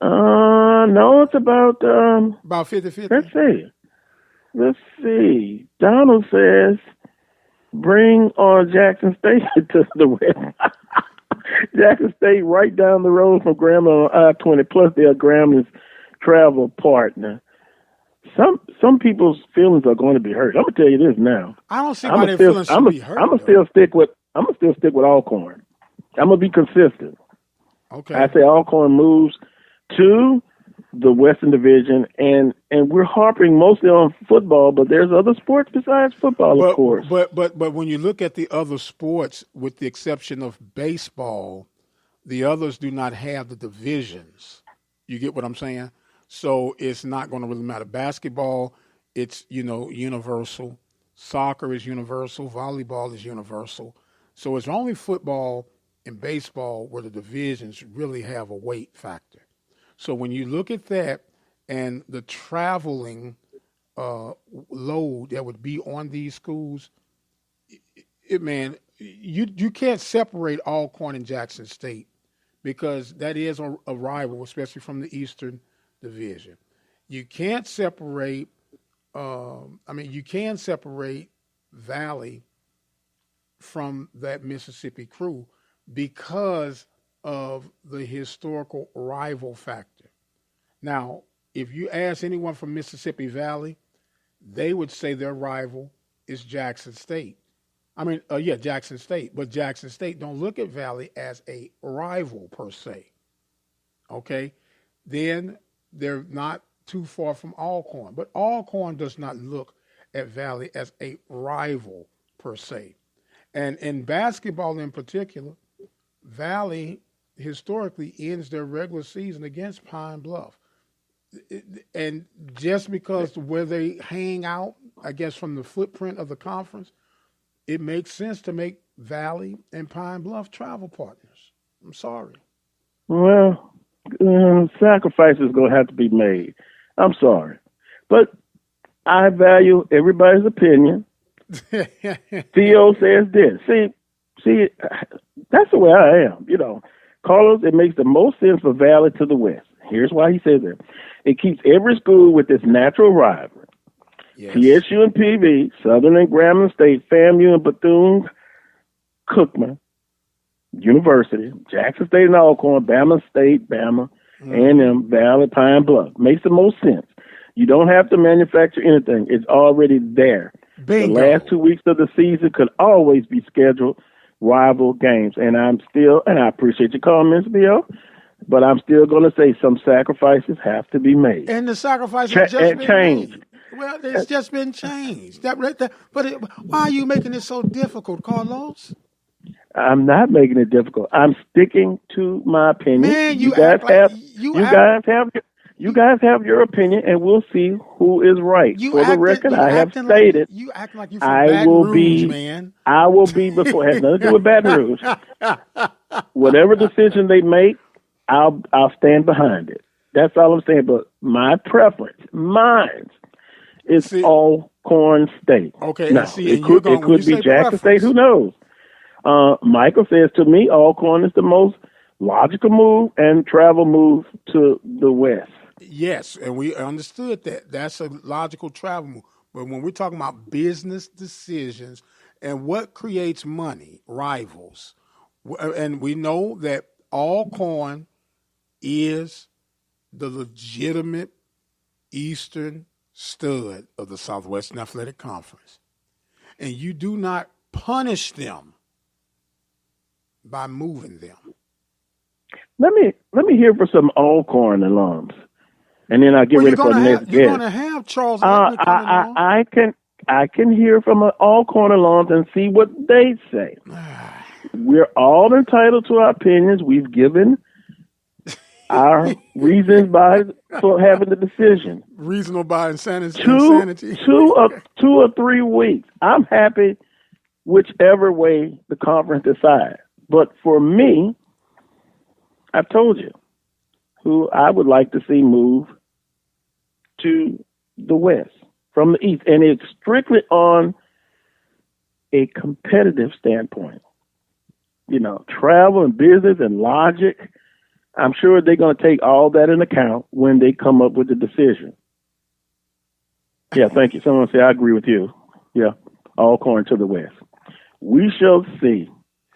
No, it's about 50-50. Let's see. Donald says, bring on Jackson State to the West. Jackson State right down the road from Grambling on I-20, plus they're Grambling's travel partner. Some people's feelings are going to be hurt. I'm gonna tell you this now. I don't see why their feelings should be hurt. I'm gonna still stick with Alcorn. I'm gonna be consistent. Okay. I say Alcorn moves to the Western Division, and we're harping mostly on football, but there's other sports besides football, of course. But when you look at the other sports, with the exception of baseball, the others do not have the divisions. You get what I'm saying? So it's not going to really matter. Basketball, it's universal. Soccer is universal. Volleyball is universal. So it's only football in baseball where the divisions really have a weight factor. So when you look at that and the traveling load that would be on these schools, you can't separate Alcorn and Jackson State because that is a rival, especially from the Eastern Division. You can't separate. You can separate Valley from that Mississippi crew because of the historical rival factor. Now, if you ask anyone from Mississippi Valley, they would say their rival is Jackson State. Jackson State. But Jackson State don't look at Valley as a rival per se. Okay? Then they're not too far from Alcorn. But Alcorn does not look at Valley as a rival per se. And in basketball in particular, Valley historically ends their regular season against Pine Bluff. And just because where they hang out, I guess from the footprint of the conference, it makes sense to make Valley and Pine Bluff travel partners. I'm sorry. Well, sacrifices going to have to be made. I'm sorry. But I value everybody's opinion. Theo says this. See, that's the way I am. Carlos, it makes the most sense for Valley to the west. Here's why he says that. It keeps every school with its natural rival. Yes. TSU and PV, Southern and Grambling State, FAMU and Bethune-Cookman University, Jackson State and Alcorn, Bama State, Bama, A&M, Valley, Pine Bluff. Makes the most sense. You don't have to manufacture anything. It's already there. Bingo. The last 2 weeks of the season could always be scheduled rival games. And I appreciate your comments, Bill, but I'm still going to say some sacrifices have to be made. And the sacrifices have just been changed. Well, it's just been changed. Why are you making it so difficult, Carlos? I'm not making it difficult. I'm sticking to my opinion. Man, you guys have your opinion, and we'll see who is right. For the record, I have stated you act like you're from Baton Rouge, man. I will be before. It has nothing to do with Baton Rouge. Whatever decision they make, I'll stand behind it. That's all I'm saying. But my preference, mine, is Alcorn State. Okay, now, it could be Jackson State. Who knows? Michael says to me, Alcorn is the most logical move and travel move to the west. Yes, and we understood that. That's a logical travel move. But when we're talking about business decisions and what creates money, rivals, and we know that Alcorn is the legitimate Eastern stud of the Southwestern Athletic Conference. And you do not punish them by moving them. Let me hear from some Alcorn alums, and then I'll get ready for the next guest. You're going to have Charles Edward coming on. I can hear from an Alcorn alums and see what they say. We're all entitled to our opinions. We've given our reasons for having the decision. Reasonable by insanity. Two or 3 weeks. I'm happy whichever way the conference decides. But for me, I've told you who I would like to see move to the west from the east. And it's strictly on a competitive standpoint. Travel and business and logic. I'm sure they're going to take all that into account when they come up with the decision. Yeah, thank you. Someone say, I agree with you. Yeah, Alcorn to the west. We shall see.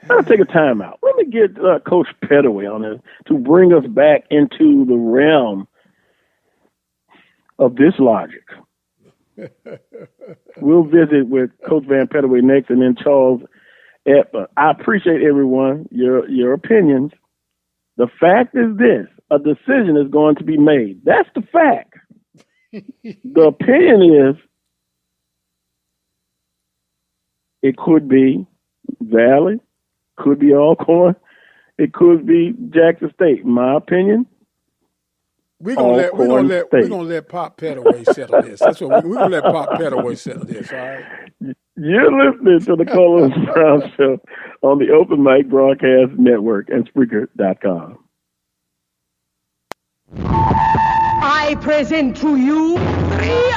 I'll take a time out. Let me get Coach Pettaway on this to bring us back into the realm of this logic. We'll visit with Coach Van Pettaway next, and then Charles Edward. I appreciate everyone, your opinions. The fact is this: a decision is going to be made. That's the fact. The opinion is it could be Valley, could be Alcorn, it could be Jackson State. My opinion. We're gonna let Pop Pettaway settle this. That's what we're gonna let Pop Pettaway settle this. All right. You're listening to the Carlos Brown Show on the Open Mic Broadcast Network and Spreaker.com. I present to you 3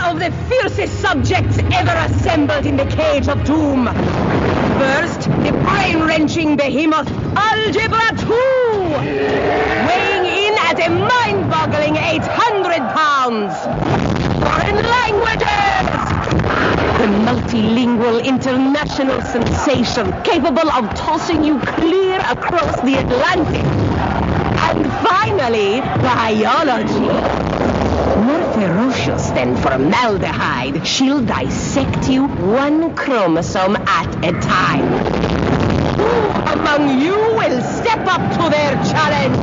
of the fiercest subjects ever assembled in the cage of doom. First, the brain-wrenching behemoth, Algebra 2, weighing in at a mind-boggling 800 pounds. Foreign languages! The multilingual international sensation capable of tossing you clear across the Atlantic. And finally, biology. More ferocious than formaldehyde, she'll dissect you 1 chromosome at a time. Who among you will step up to their challenge?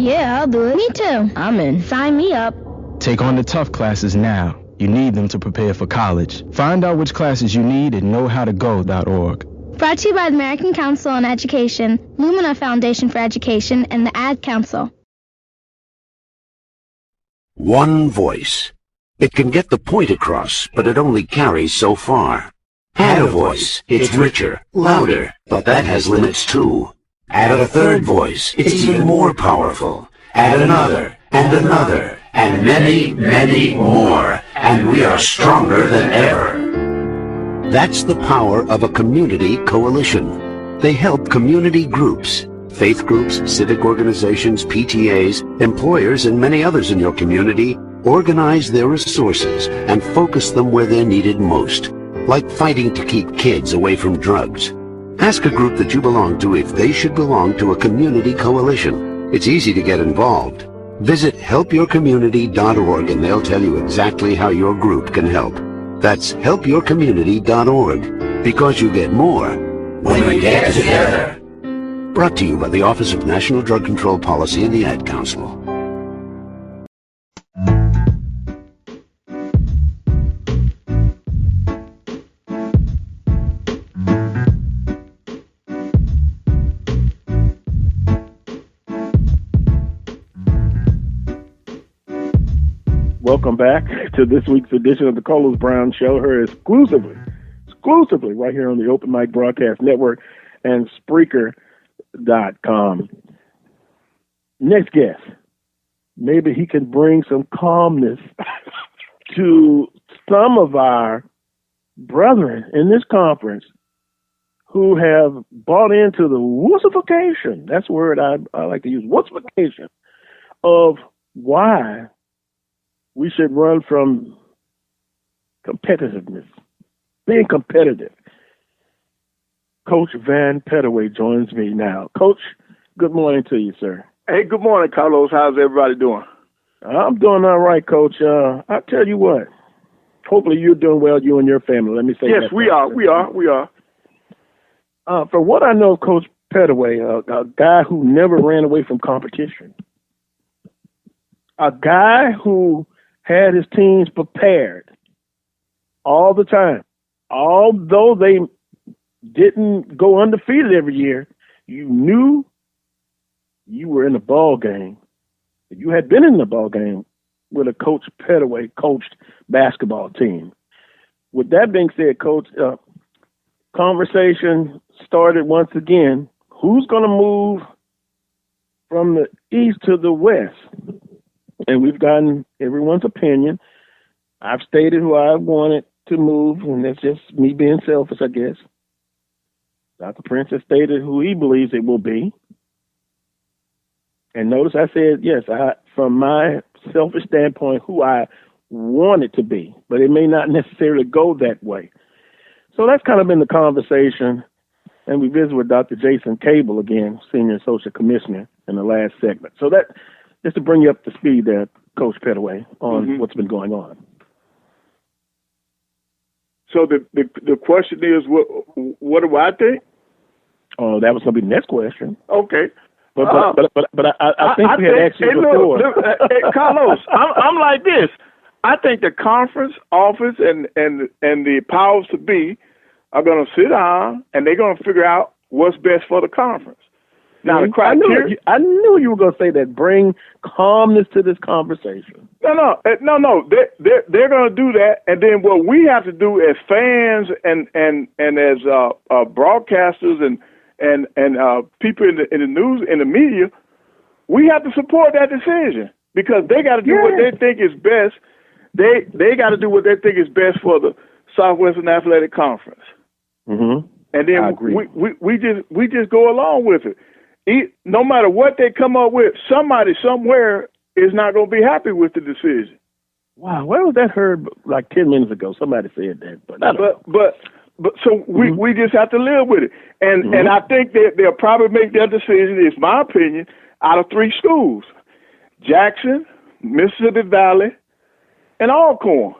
Yeah, I'll do it. Me too. I'm in. Sign me up. Take on the tough classes now. You need them to prepare for college. Find out which classes you need at knowhowtogo.org. Brought to you by the American Council on Education, Lumina Foundation for Education, and the Ad Council. One voice. It can get the point across, but it only carries so far. Add a voice. It's richer, louder, but that has limits too. Add a third voice. It's even more powerful. Add another, and many, many more. And we are stronger than ever. That's the power of a community coalition. They help community groups, faith groups, civic organizations, PTAs, employers, and many others in your community organize their resources and focus them where they're needed most, like fighting to keep kids away from drugs. Ask a group that you belong to if they should belong to a community coalition. It's easy to get involved. Visit helpyourcommunity.org and they'll tell you exactly how your group can help. That's helpyourcommunity.org, because you get more when we get together. Brought to you by the Office of National Drug Control Policy and the Ad Council. Welcome back to this week's edition of the Carlos Brown Show, heard exclusively right here on the Open Mic Broadcast Network and Spreaker.com. Next guest, maybe he can bring some calmness to some of our brethren in this conference who have bought into the wussification, that's the word I like to use, wussification of why we should run from competitiveness, being competitive. Coach Van Pettaway joins me now. Coach, good morning to you, sir. Hey, good morning, Carlos. How's everybody doing? I'm doing all right, Coach. I tell you what, hopefully you're doing well, you and your family. Let me say yes, that. We are. From what I know of Coach Pettaway, a guy who never ran away from competition, a guy who had his teams prepared all the time. Although they didn't go undefeated every year, you knew you were in the ball game. You had been in the ball game with a Coach Pettaway coached basketball team. With that being said, Coach, conversation started once again. Who's going to move from the east to the west? And we've gotten everyone's opinion. I've stated who I wanted to move, and that's just me being selfish, I guess. Dr. Prince has stated who he believes it will be. And notice I said, yes, from my selfish standpoint, who I want it to be, but it may not necessarily go that way. So that's kind of been the conversation. And we visited with Dr. Jason Cable again, Senior Associate Commissioner, in the last segment. So that, just to bring you up to speed there, Coach Pettaway, on what's been going on. So the question is, what do I think? Oh, that was going to be the next question. Okay. But I think we had asked you before. Carlos, I'm like this. I think the conference office and the powers to be are going to sit down and they're going to figure out what's best for the conference. Now the I criteria. knew you were going to say that. Bring calmness to this conversation. No. They're going to do that, and then what we have to do as fans and as broadcasters and people in the news in the media, we have to support that decision because they got to do what they think is best. They got to do what they think is best for the Southwestern Athletic Conference. Mm-hmm. And then we just go along with it. No matter what they come up with, somebody somewhere is not going to be happy with the decision. Wow, where was that heard like 10 minutes ago? Somebody said that, but so we just have to live with it. And I think that they'll probably make their decision, it's my opinion, out of 3 schools: Jackson, Mississippi Valley, and Alcorn.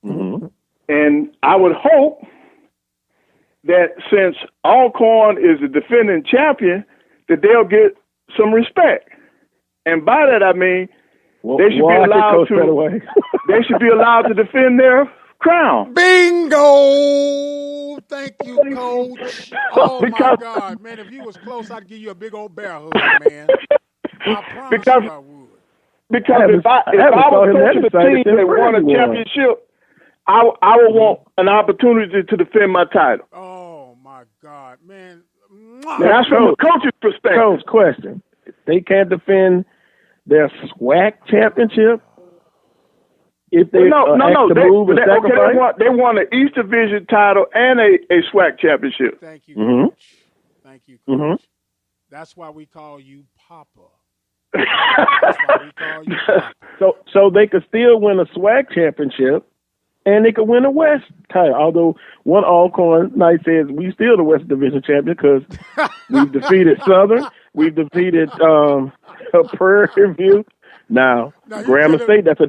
Mm-hmm. And I would hope that since Alcorn is the defending champion, that they'll get some respect. And by that I mean they should be allowed to. They should be allowed to defend their crown. Bingo! Thank you, Coach. Oh my God, man! If you was close, I'd give you a big old bear hug, man. I promise you I would. Because if I was coaching a team that won a championship, I would want an opportunity to defend my title. Oh my God, man! That's from a coach's perspective. Coach, question: they can't defend their SWAC championship if they no. move and sacrifice? They won an East Division title and a SWAC championship. Thank you, Coach. Thank you, Coach. Mm-hmm. That's why we call you Papa. That's why we call you Papa. So they could still win a SWAC championship, and they could win a West title. Although one Alcorn night says we still the West Division champion because we've defeated Southern, we've defeated Prairie View. Now Grambling State, that's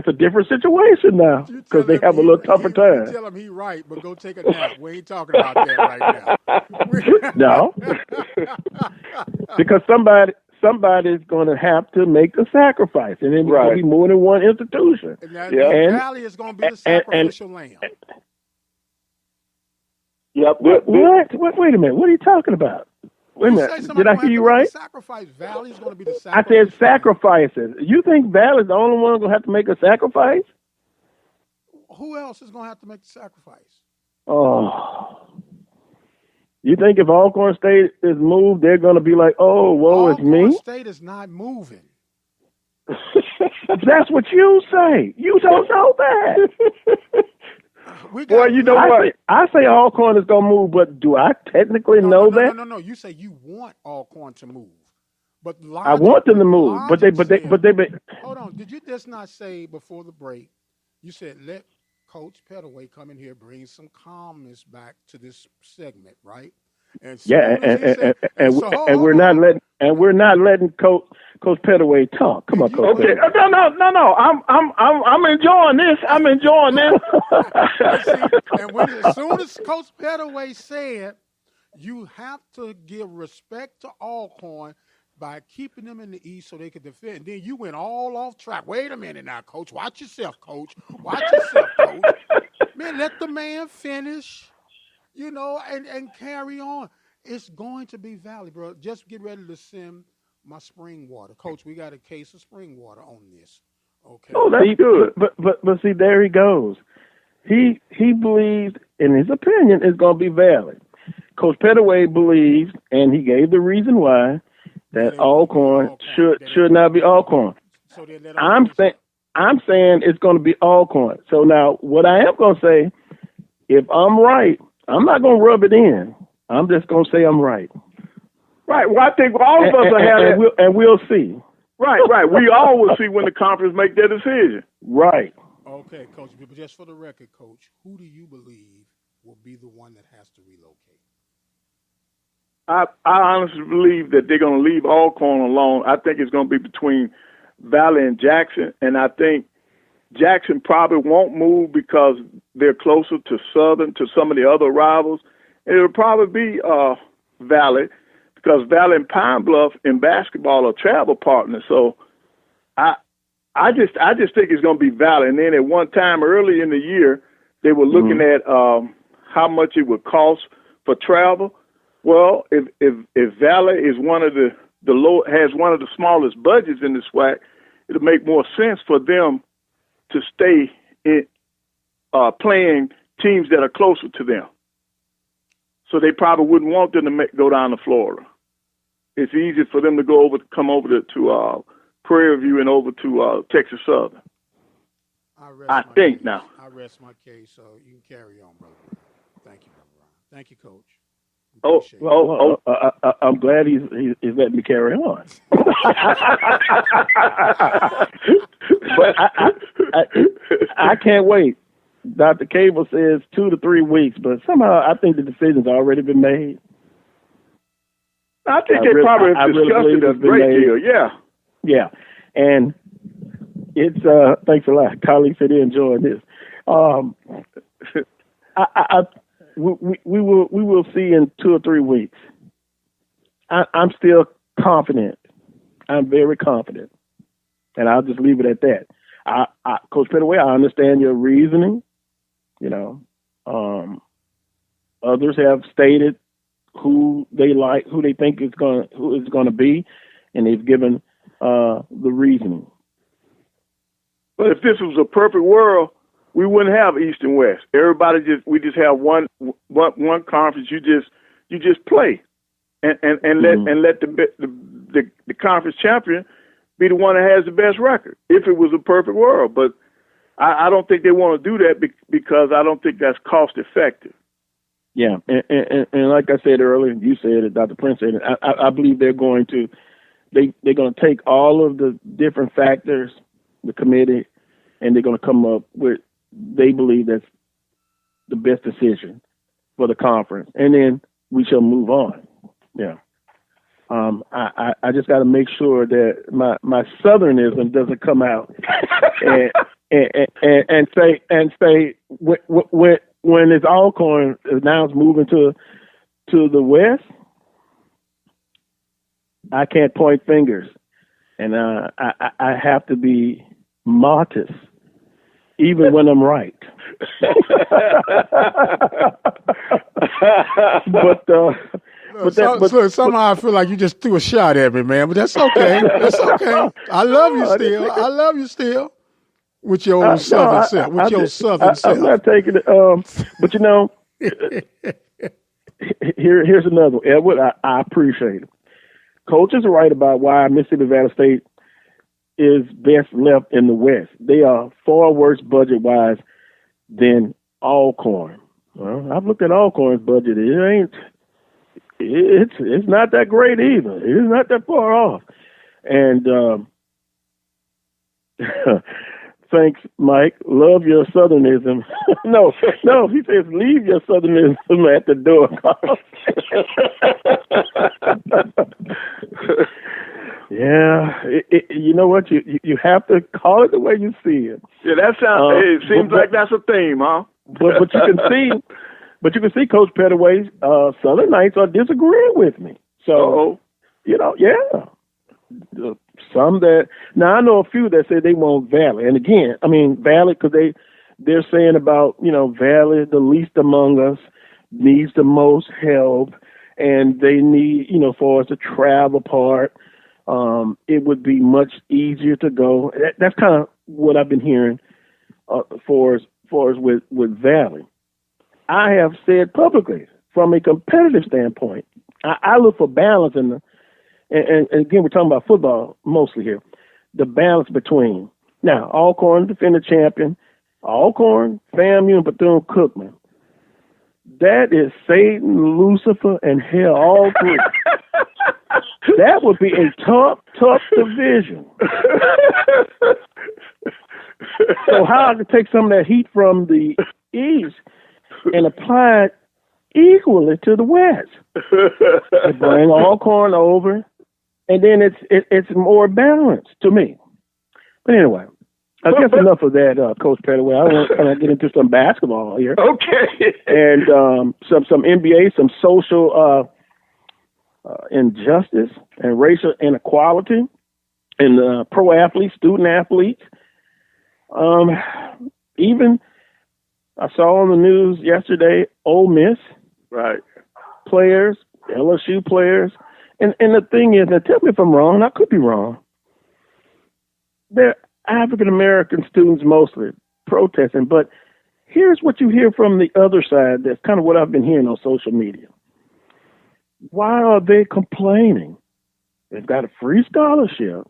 a different situation now because they have a little tougher time. Tell him he right, but go take a nap. We ain't talking about that right No, now. because somebody's going to have to make a sacrifice, and it's going to be more than one institution. And Valley is going to be the sacrificial lamb. Yep. What? Wait a minute. What are you talking about? Wait a minute. Did I hear you right? Sacrifice. Valley is going to be the I sacrifice. said sacrifices. You think Valley's the only one going to have to make a sacrifice? Who else is going to have to make the sacrifice? Oh. You think if Alcorn State is moved, they're going to be like, oh, woe is me? Alcorn State is not moving. That's what you say. You don't know that. Boy, you know what? I say Alcorn is going to move, but do I technically know that? No. You say you want Alcorn to move. But I want them to move, but they. Hold on. Did you just not say before the break, you said let Coach Pettaway come in here, bring some calmness back to this segment, right? And we're not letting Coach Pettaway talk. Come on, Coach. Okay, no. I'm enjoying this. And as soon as Coach Pettaway said, you have to give respect to Alcorn by keeping them in the East so they could defend. And then you went all off track. Wait a minute now, Coach. Watch yourself, Coach. Watch yourself, Coach. Man, let the man finish, and carry on. It's going to be Valley, bro. Just get ready to send my spring water. Coach, we got a case of spring water on this. Okay. Oh, that's good. But see, there he goes. He believes, in his opinion, it's going to be Valley. Coach Pettaway believes, and he gave the reason why, that Alcorn should not be Alcorn. So I'm saying it's going to be Alcorn. So now, what I am going to say, if I'm right, I'm not going to rub it in. I'm just going to say I'm right. Right. Well, I think all of us have that. And we'll see. Right. We all will see when the conference make their decision. Right. Okay, Coach. But just for the record, Coach, who do you believe will be the one that has to relocate? I honestly believe that they're going to leave Alcorn alone. I think it's going to be between Valley and Jackson, and I think Jackson probably won't move because they're closer to Southern, to some of the other rivals. It'll probably be Valley because Valley and Pine Bluff in basketball are travel partners. So I just think it's going to be Valley. And then at one time early in the year, they were looking at how much it would cost for travel. Well, if Valley is one of has one of the smallest budgets in the SWAC, it'll make more sense for them to stay in playing teams that are closer to them. So they probably wouldn't want them to go down to Florida. It's easier for them to come over to Prairie View and over to Texas Southern. I think now. I rest my case, so you can carry on, brother. Thank you, brother Ron. Thank you, Coach. I'm glad he's letting me carry on. But I can't wait. Dr. Cable says 2 to 3 weeks, but somehow I think the decision's already been made. I think they probably have discussed it a great deal. Yeah. Yeah. And it's thanks a lot. Colleagues said they enjoyed this. We will see in 2 or 3 weeks. I'm still confident. I'm very confident, and I'll just leave it at that. Coach Pettaway, I understand your reasoning. You know, others have stated who they think who is going to be, and they've given the reasoning. But if this was a perfect world, we wouldn't have East and West. We just have one conference. You just play, and let the conference champion be the one that has the best record. If it was a perfect world, but I don't think they want to do that because I don't think that's cost effective. Yeah, and like I said earlier, you said it, Dr. Prince said it. I believe they're going to take all of the different factors, the committee, and they're going to come up with they believe that's the best decision for the conference, and then we shall move on. Yeah. I just got to make sure that my Southernism doesn't come out and say when it's Alcorn now it's moving to the West. I can't point fingers, and I have to be modest, even when I'm right. But somehow I feel like you just threw a shot at me, man. But that's okay. That's okay. I love you still. With your old Southern self. With your Southern self. I'm not taking it. But you know, here's another one. Edward, I appreciate it. Coach is right about why Mississippi Valley State is best left in the West. They are far worse budget-wise than Alcorn. Well, I've looked at Alcorn's budget. It's not that great either. It's not that far off. And thanks, Mike. Love your Southernism. No, he says leave your Southernism at the door. Yeah, you know what? You have to call it the way you see it. Yeah, that sounds. It seems like that's a theme, huh? But you can see, Coach Pettaway's Southern Knights are disagreeing with me. So, you know, yeah. Some that now I know a few that say they want Valley, and again, I mean Valley because they're saying about Valley, the least among us, needs the most help, and they need for us to travel part. It would be much easier to go. That's kind of what I've been hearing for us with Valley. I have said publicly, from a competitive standpoint, I look for balance in the. And again, we're talking about football mostly here. The balance between now Alcorn, defending champion, Alcorn, FAMU, and Bethune-Cookman. That is Satan, Lucifer, and hell, all three. That would be a tough division. So how I could take some of that heat from the East and apply it equally to the West. And bring Alcorn over, and then it's more balanced to me. But anyway, I guess enough of that, Coach Pettaway. I want to kind of get into some basketball here. Okay. And some NBA, some social injustice and racial inequality in pro athletes, student athletes. Even I saw on the news yesterday, Ole Miss right players LSU players. And the thing is, now tell me if I'm wrong, and I could be wrong. They're African-American students mostly protesting, but here's what you hear from the other side. That's kind of what I've been hearing on social media. Why are they complaining? They've got a free scholarship.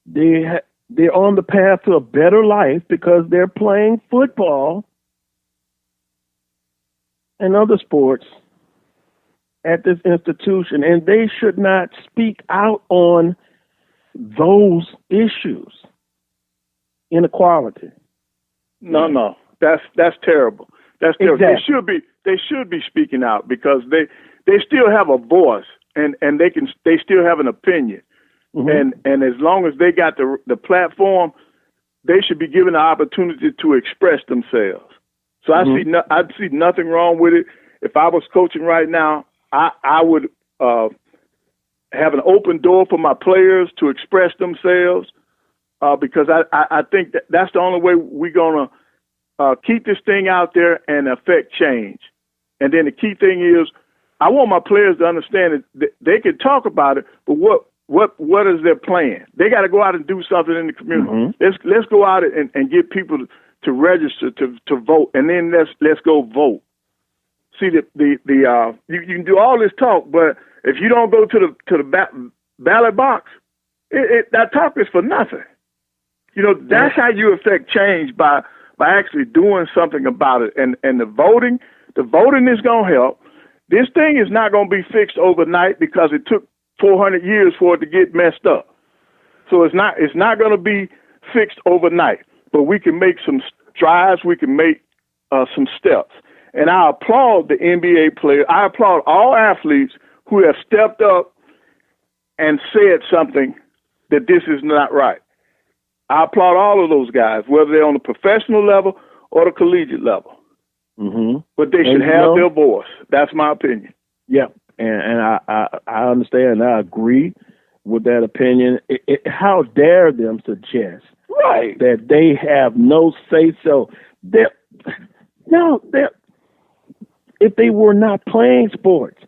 They're on the path to a better life because they're playing football and other sports at this institution, and they should not speak out on those issues. Inequality. No, that's terrible. That's terrible. Exactly. They should be speaking out because they still have a voice and they still have an opinion. Mm-hmm. And as long as they got the platform, they should be given the opportunity to express themselves. So mm-hmm. I'd see nothing wrong with it. If I was coaching right now, I would have an open door for my players to express themselves because I think that's the only way we're going to keep this thing out there and affect change. And then the key thing is I want my players to understand that they can talk about it, but what is their plan? They got to go out and do something in the community. Mm-hmm. Let's go out and get people to register to vote, and then let's go vote. See, you can do all this talk, but if you don't go to the ballot box, that talk is for nothing. You know, that's how you affect change by actually doing something about it. And the voting is going to help. This thing is not going to be fixed overnight because it took 400 years for it to get messed up. So it's not going to be fixed overnight, but we can make some strides. We can make some steps. And I applaud the NBA players. I applaud all athletes who have stepped up and said something that this is not right. I applaud all of those guys, whether they're on the professional level or the collegiate level. Mm-hmm. But they should have their voice. That's my opinion. Yeah, and I understand. I agree with that opinion. How dare them suggest that they have no say-so? If they were not playing sports,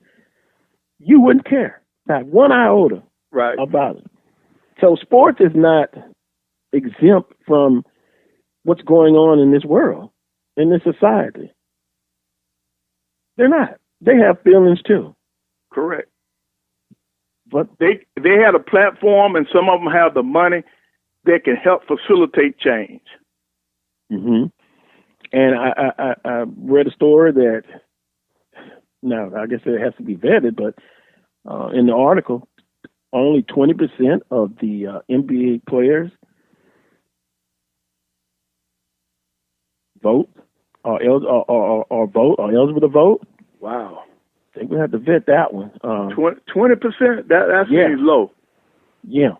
you wouldn't care, not one iota about it. So sports is not exempt from what's going on in this world, in this society. They're not. They have feelings too. Correct. But they had a platform, and some of them have the money that can help facilitate change. Mm-hmm. And I read a story that, now I guess it has to be vetted, but in the article, only 20% of the NBA players are eligible to vote. Wow. I think we have to vet that one. 20%? That seems low. Yeah.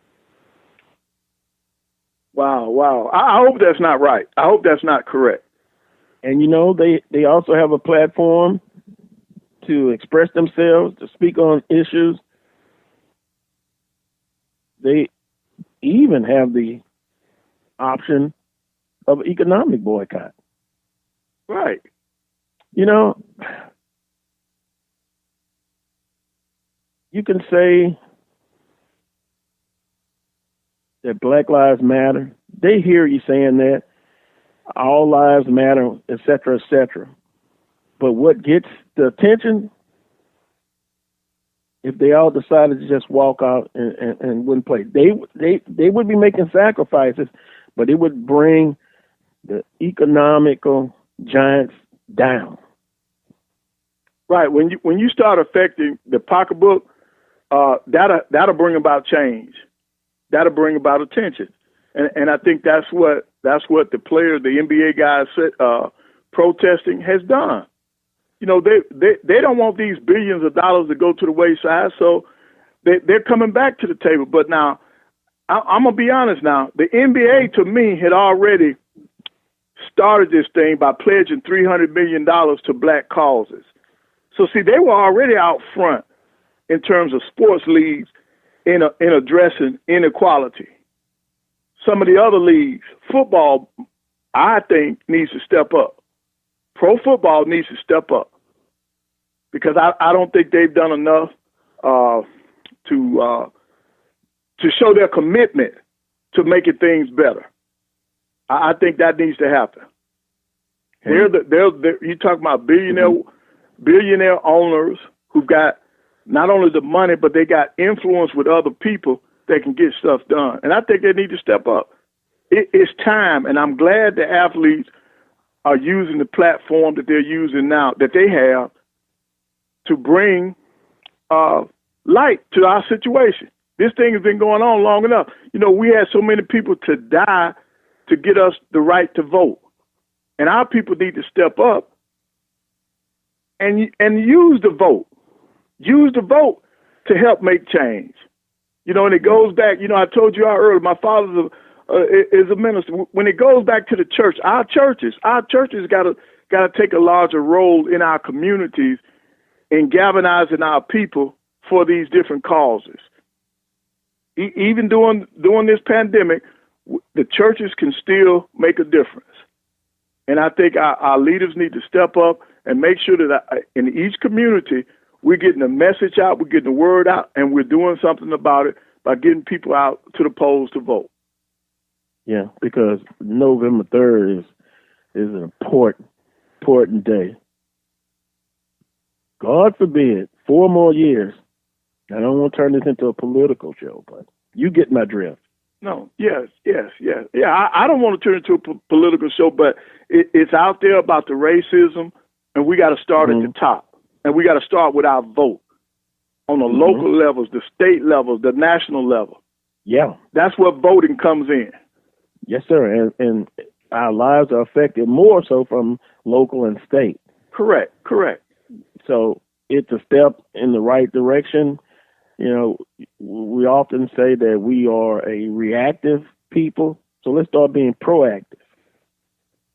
Wow. I hope that's not right. I hope that's not correct. And, you know, they also have a platform to express themselves, to speak on issues. They even have the option of economic boycott. Right. You know, you can say that Black Lives Matter. They hear you saying that. All lives matter, et cetera, et cetera. But what gets the attention, if they all decided to just walk out and wouldn't play, they would be making sacrifices, but it would bring the economical giants down. Right. When you start affecting the pocketbook, that'll bring about change. That'll bring about attention. And I think that's what the players, the NBA guys protesting has done. You know, they don't want these billions of dollars to go to the wayside, so they're coming back to the table. But now, I'm going to be honest now, the NBA to me had already started this thing by pledging $300 million to black causes. So see, they were already out front in terms of sports leagues in addressing inequality. Some of the other leagues, football, I think, needs to step up. Pro football needs to step up. because I don't think they've done enough to show their commitment to making things better. I think that needs to happen. They're you talk about billionaire owners who've got not only the money, but they got influence with other people that can get stuff done. And I think they need to step up. It's time, and I'm glad the athletes are using the platform that they're using now, that they have, to bring light to our situation. This thing has been going on long enough. You know, we had so many people to die to get us the right to vote. And our people need to step up and use the vote. Use the vote to help make change. You know, and it goes back, you know, I told you earlier, my father is a minister. When it goes back to the church, our churches got to take a larger role in our communities in galvanizing our people for these different causes. Even during this pandemic, the churches can still make a difference. And I think our leaders need to step up and make sure that in each community, we're getting the message out, we're getting the word out, and we're doing something about it by getting people out to the polls to vote. Yeah, because November 3rd is an important day. God forbid, 4 more years. I don't want to turn this into a political show, but you get my drift. No, yes. Yeah, I don't want to turn it into a political show, but it's out there about the racism, and we got to start at the top. And we got to start with our vote on the local levels, the state levels, the national level. Yeah. That's where voting comes in. Yes, sir. And our lives are affected more so from local and state. Correct. So it's a step in the right direction. You know, we often say that we are a reactive people, so let's start being proactive.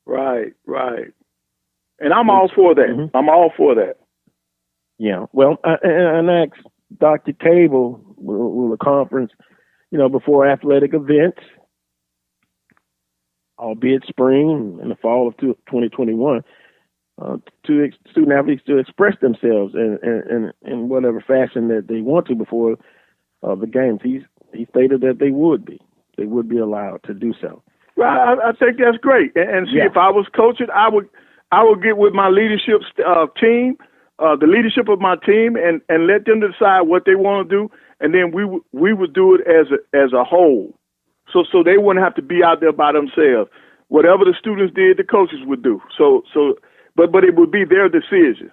Right. And I'm all for that. I'm all for that. Yeah. Well, I asked Dr. Cable, will a conference, you know, before athletic events, albeit spring and the fall of 2021, to student athletes to express themselves in whatever fashion that they want to before the games. He stated that they would be allowed to do so. Right, I think that's great. And see, if I was coaching, I would get with my leadership team, the leadership of my team, and let them decide what they want to do, and then we would do it as a whole, so they wouldn't have to be out there by themselves. Whatever the students did, the coaches would do. But it would be their decision,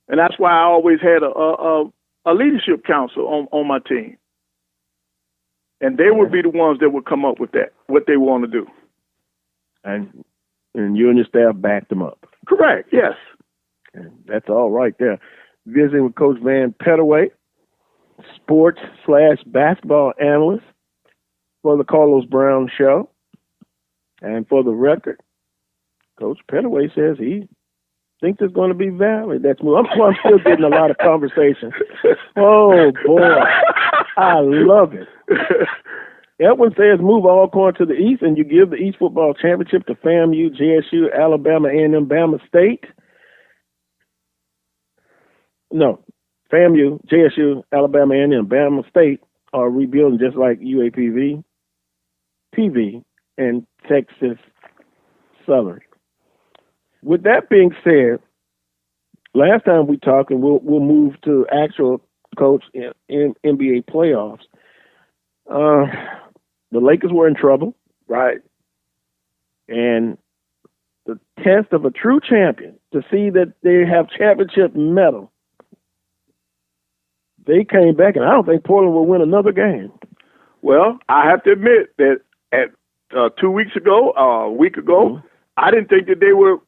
and that's why I always had a leadership council on my team, and they would be the ones that would come up with that, what they want to do, and you and your staff backed them up. Correct. Yes. And that's all right there. Visiting with Coach Van Pettaway, sports/basketball analyst for the Carlos Brown Show, and for the record, Coach Pettaway says he thinks it's going to be valid. That's I'm still getting a lot of conversation. Oh, boy. I love it. Edwin says move Alcorn to the East, and you give the East Football Championship to FAMU, JSU, Alabama, A&M, Bama State. No, FAMU, JSU, Alabama, A&M, Bama State are rebuilding just like UAPB, PV, and Texas Southern. With that being said, last time we talked, and we'll move to actual coach in NBA playoffs. The Lakers were in trouble, right? And the test of a true champion, to see that they have championship medal, they came back, and I don't think Portland will win another game. Well, I have to admit that at 2 weeks ago, a week ago, I didn't think that they were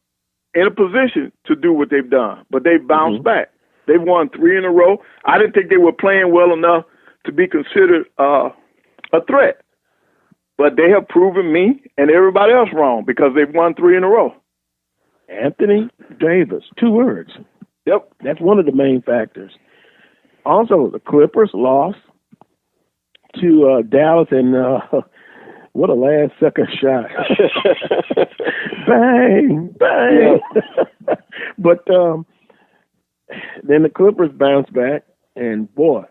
in a position to do what they've done, but they've bounced back. They've won 3 in a row. I didn't think they were playing well enough to be considered a threat, but they have proven me and everybody else wrong because they've won 3 in a row. Anthony Davis, 2 words. Yep. That's one of the main factors. Also, the Clippers lost to Dallas, and what a last-second shot. Bang, bang. Yeah. But then the Clippers bounced back, and boy,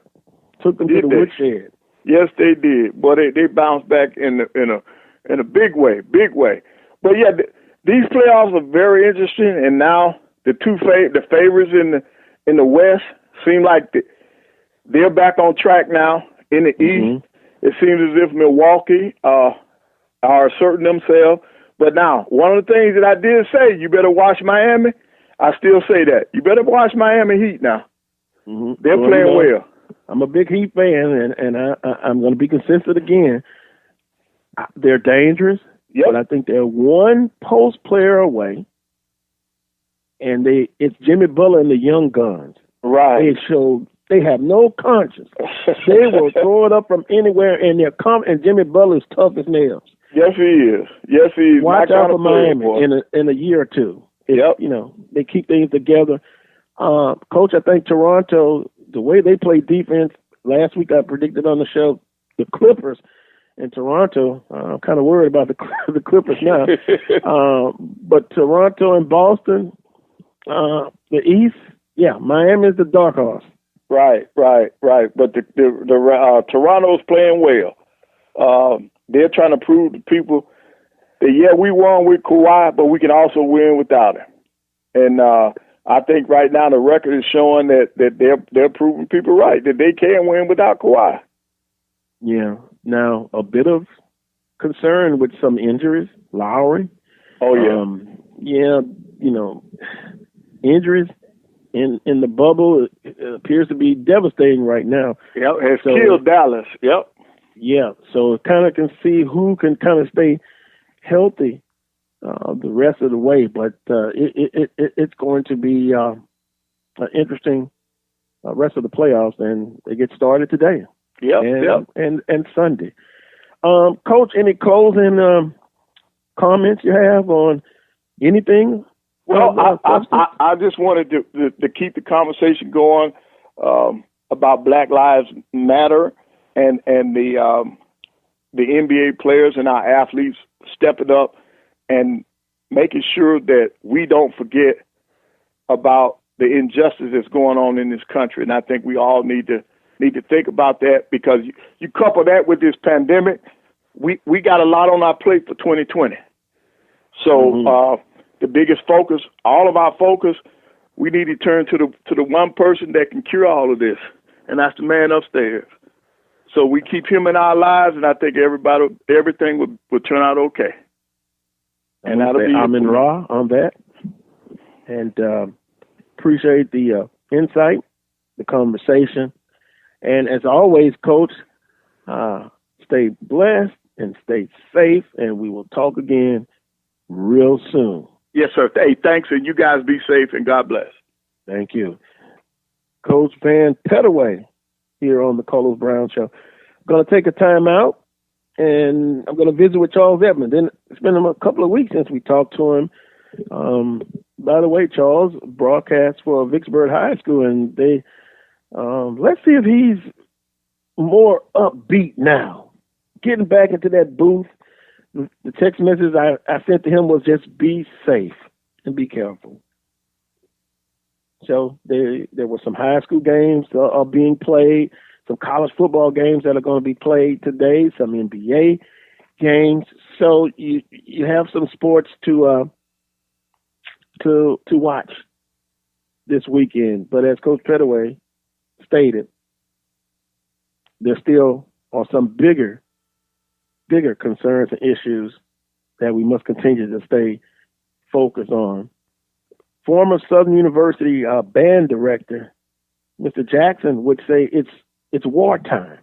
took them to the woodshed. Yes, they did. Boy, they bounced back in a big way. But yeah, these playoffs are very interesting, and now the favorites in the West seem like they're back on track now. In the East, it seems as if Milwaukee are asserting themselves. But now, one of the things that I did say, you better watch Miami. I still say that. You better watch Miami Heat now. They're playing well. I'm a big Heat fan, and I'm going to be consistent again. They're dangerous, but I think they're one post player away, and it's Jimmy Butler and the young guns. Right. They have no conscience. They will throw it up from anywhere, and and Jimmy Butler is tough as nails. Yes, he is. Watch out for Miami in a year or two. They keep things together. Coach, I think Toronto, the way they play defense, last week I predicted on the show the Clippers and Toronto. I'm kind of worried about the Clippers now. But Toronto and Boston, the East, Miami is the dark horse. Right. But the Toronto's playing well. They're trying to prove to people that, we won with Kawhi, but we can also win without him. And I think right now the record is showing that they're proving people right, that they can win without Kawhi. Yeah. Now, a bit of concern with some injuries. Lowry. Oh, yeah. Injuries in the bubble appears to be devastating right now. Yep, has killed Dallas. Yep. Yeah, so kind of can see who can kind of stay healthy the rest of the way, but it's going to be an interesting rest of the playoffs, and they get started today. And Sunday. Coach, any closing comments you have on anything? Well, I just wanted to keep the conversation going about Black Lives Matter and the NBA players and our athletes stepping up and making sure that we don't forget about the injustice that's going on in this country. And I think we all need to think about that, because you couple that with this pandemic, we got a lot on our plate for 2020. So the biggest focus, all of our focus, we need to turn to the one person that can cure all of this, and that's the man upstairs. So we keep him in our lives, and I think everything will turn out okay. And I'm in raw on that, and appreciate the insight, the conversation, and as always, Coach, stay blessed and stay safe, and we will talk again real soon. Yes, sir. Hey, thanks, and you guys be safe, and God bless. Thank you. Coach Van Pettaway here on the Carlos Brown Show. I'm going to take a time out, and I'm going to visit with Charles Edmond. Then it's been a couple of weeks since we talked to him. By the way, Charles broadcasts for Vicksburg High School, and they let's see if he's more upbeat now. Getting back into that booth. The text message I sent to him was just be safe and be careful. So there were some high school games are being played, some college football games that are going to be played today, some NBA games. So you have some sports to watch this weekend. But as Coach Pettaway stated, there still are some bigger concerns and issues that we must continue to stay focused on. Former Southern University band director, Mr. Jackson, would say it's wartime.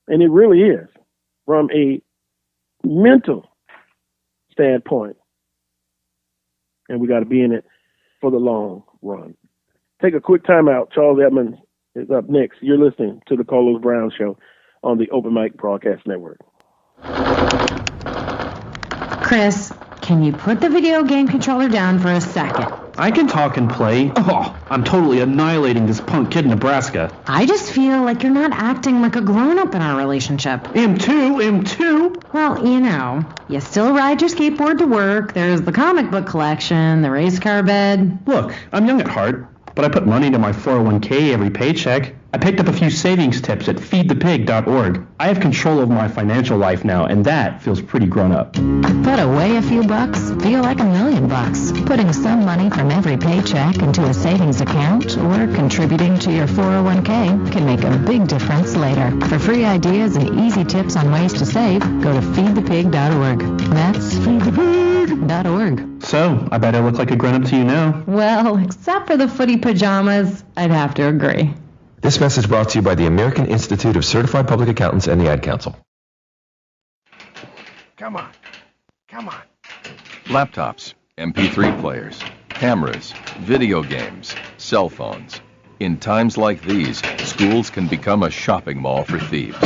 And it really is, from a mental standpoint. And we got to be in it for the long run. Take a quick time out. Charles Edmonds is up next. You're listening to the Carlos Brown Show on the Open Mic Broadcast Network. Chris, can you put the video game controller down for a second? I can talk and play. Oh, I'm totally annihilating this punk kid in Nebraska. I just feel like you're not acting like a grown-up in our relationship. Him too. Well, you still ride your skateboard to work. There's the comic book collection, the race car bed. Look, I'm young at heart. but I put money into my 401k every paycheck. I picked up a few savings tips at feedthepig.org. I have control of my financial life now, and that feels pretty grown up. Put away a few bucks, feel like $1 million. Putting some money from every paycheck into a savings account or contributing to your 401k can make a big difference later. For free ideas and easy tips on ways to save, go to feedthepig.org. That's feedthepig.org. So, I bet I look like a grown-up to you now. Well, except for the footy pajamas, I'd have to agree. This message brought to you by the American Institute of Certified Public Accountants and the Ad Council. Come on. Laptops, MP3 players, cameras, video games, cell phones. In times like these, schools can become a shopping mall for thieves.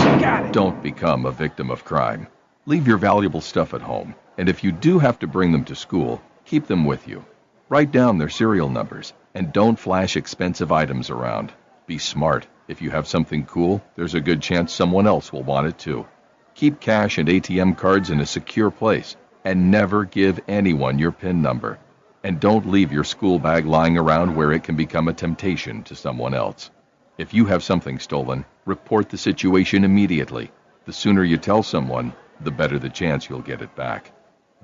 Don't become a victim of crime. Leave your valuable stuff at home, and if you do have to bring them to school, keep them with you. Write down their serial numbers, and don't flash expensive items around. Be smart. If you have something cool, there's a good chance someone else will want it too. Keep cash and ATM cards in a secure place, and never give anyone your PIN number. And don't leave your school bag lying around where it can become a temptation to someone else. If you have something stolen, report the situation immediately. The sooner you tell someone, the better the chance you'll get it back.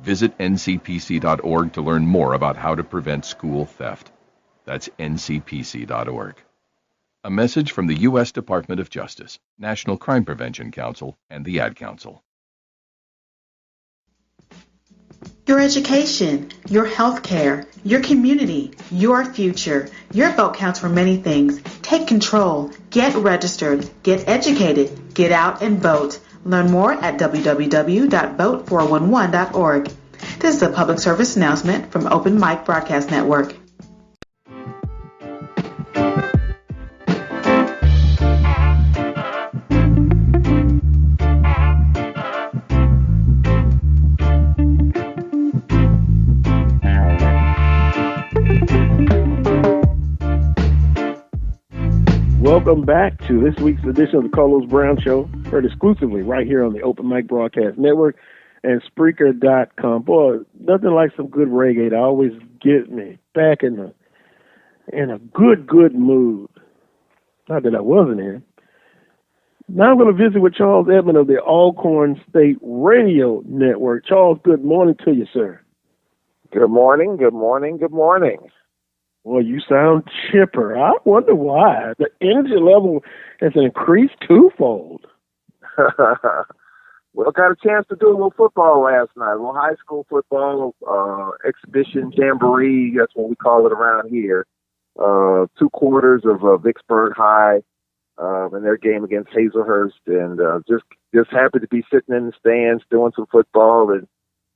Visit ncpc.org to learn more about how to prevent school theft. That's ncpc.org. A message from the U.S. Department of Justice, National Crime Prevention Council, and the Ad Council. Your education, your health care, your community, your future. Your vote counts for many things. Take control. Get registered. Get educated. Get out and vote. Learn more at www.vote411.org. This is a public service announcement from Open Mic Broadcast Network. Welcome back to this week's edition of the Carlos Brown Show, heard exclusively right here on the Open Mic Broadcast Network and Spreaker.com. Boy, nothing like some good reggae to always get me back in a good mood. Not that I wasn't in. Now I'm going to visit with Charles Edmond of the Alcorn State Radio Network. Charles, good morning to you, sir. Good morning. Well, you sound chipper. I wonder why. The energy level has increased twofold. Well, got a chance to do a little football last night, a little high school football, exhibition jamboree, that's what we call it around here. 2 quarters of Vicksburg High in their game against Hazelhurst, and just happy to be sitting in the stands doing some football. And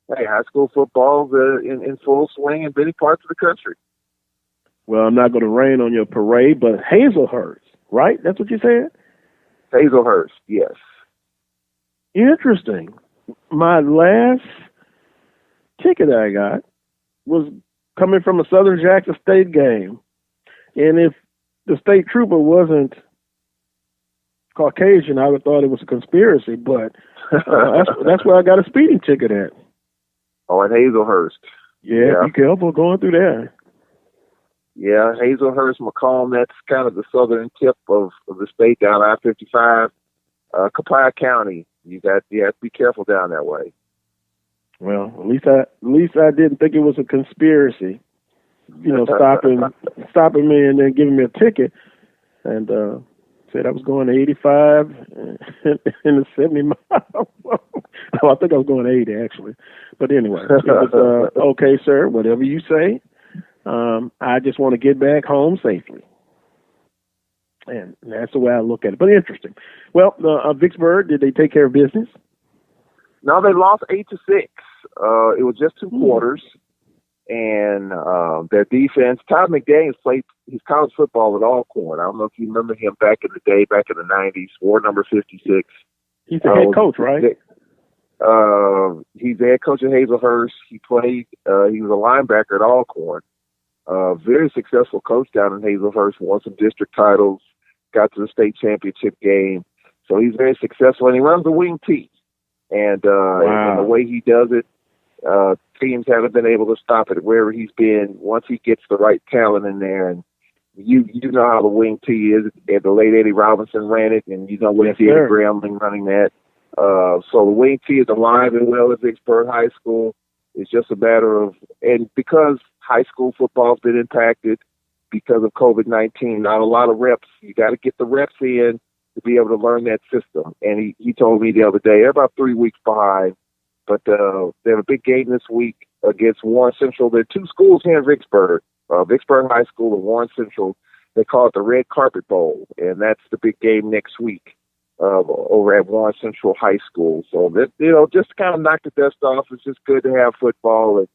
hey, high school football's in full swing in many parts of the country. Well, I'm not going to rain on your parade, but Hazelhurst, right? That's what you said? Hazelhurst, yes. Interesting. My last ticket I got was coming from a Southern Jackson State game. And if the state trooper wasn't Caucasian, I would have thought it was a conspiracy, but that's where I got a speeding ticket at. Oh, at Hazelhurst. Yeah, be careful going through there. Yeah, Hazelhurst, Macomb, that's kind of the southern tip of the state down I-55. Copiah County, you have to be careful down that way. Well, at least I didn't think it was a conspiracy. You know, stopping me and then giving me a ticket, and said I was going to 85 in the 70 miles. Oh, I think I was going to 80 actually. But anyway, it was okay, sir. Whatever you say. I just want to get back home safely. And that's the way I look at it. But interesting. Well, Vicksburg, did they take care of business? No, they lost 8-6. It was just 2 quarters. And their defense, Todd McDaniels played his college football at Alcorn. I don't know if you remember him back in the day, back in the 90s, wore number 56. He's the head coach, right? He's the head coach at Hazelhurst. He was a linebacker at Alcorn. Very successful coach down in Hazelhurst, won some district titles, got to the state championship game. So he's very successful, and he runs the wing T. And the way he does it, teams haven't been able to stop it wherever he's been. Once he gets the right talent in there, and You know how the wing tee is. The late Eddie Robinson ran it, and you know when Eddie Grambling running that. So the wing tee is alive and well at Vicksburg High School. It's just a matter of, and because high school football's been impacted because of COVID-19, not a lot of reps. You got to get the reps in to be able to learn that system. And he told me the other day, they're about 3 weeks behind, but they have a big game this week against Warren Central. There are two schools here in Vicksburg, Vicksburg High School and Warren Central. They call it the Red Carpet Bowl, and that's the big game next week over at Warren Central High School. So, that, just to kind of knock the dust off, it's just good to have football, and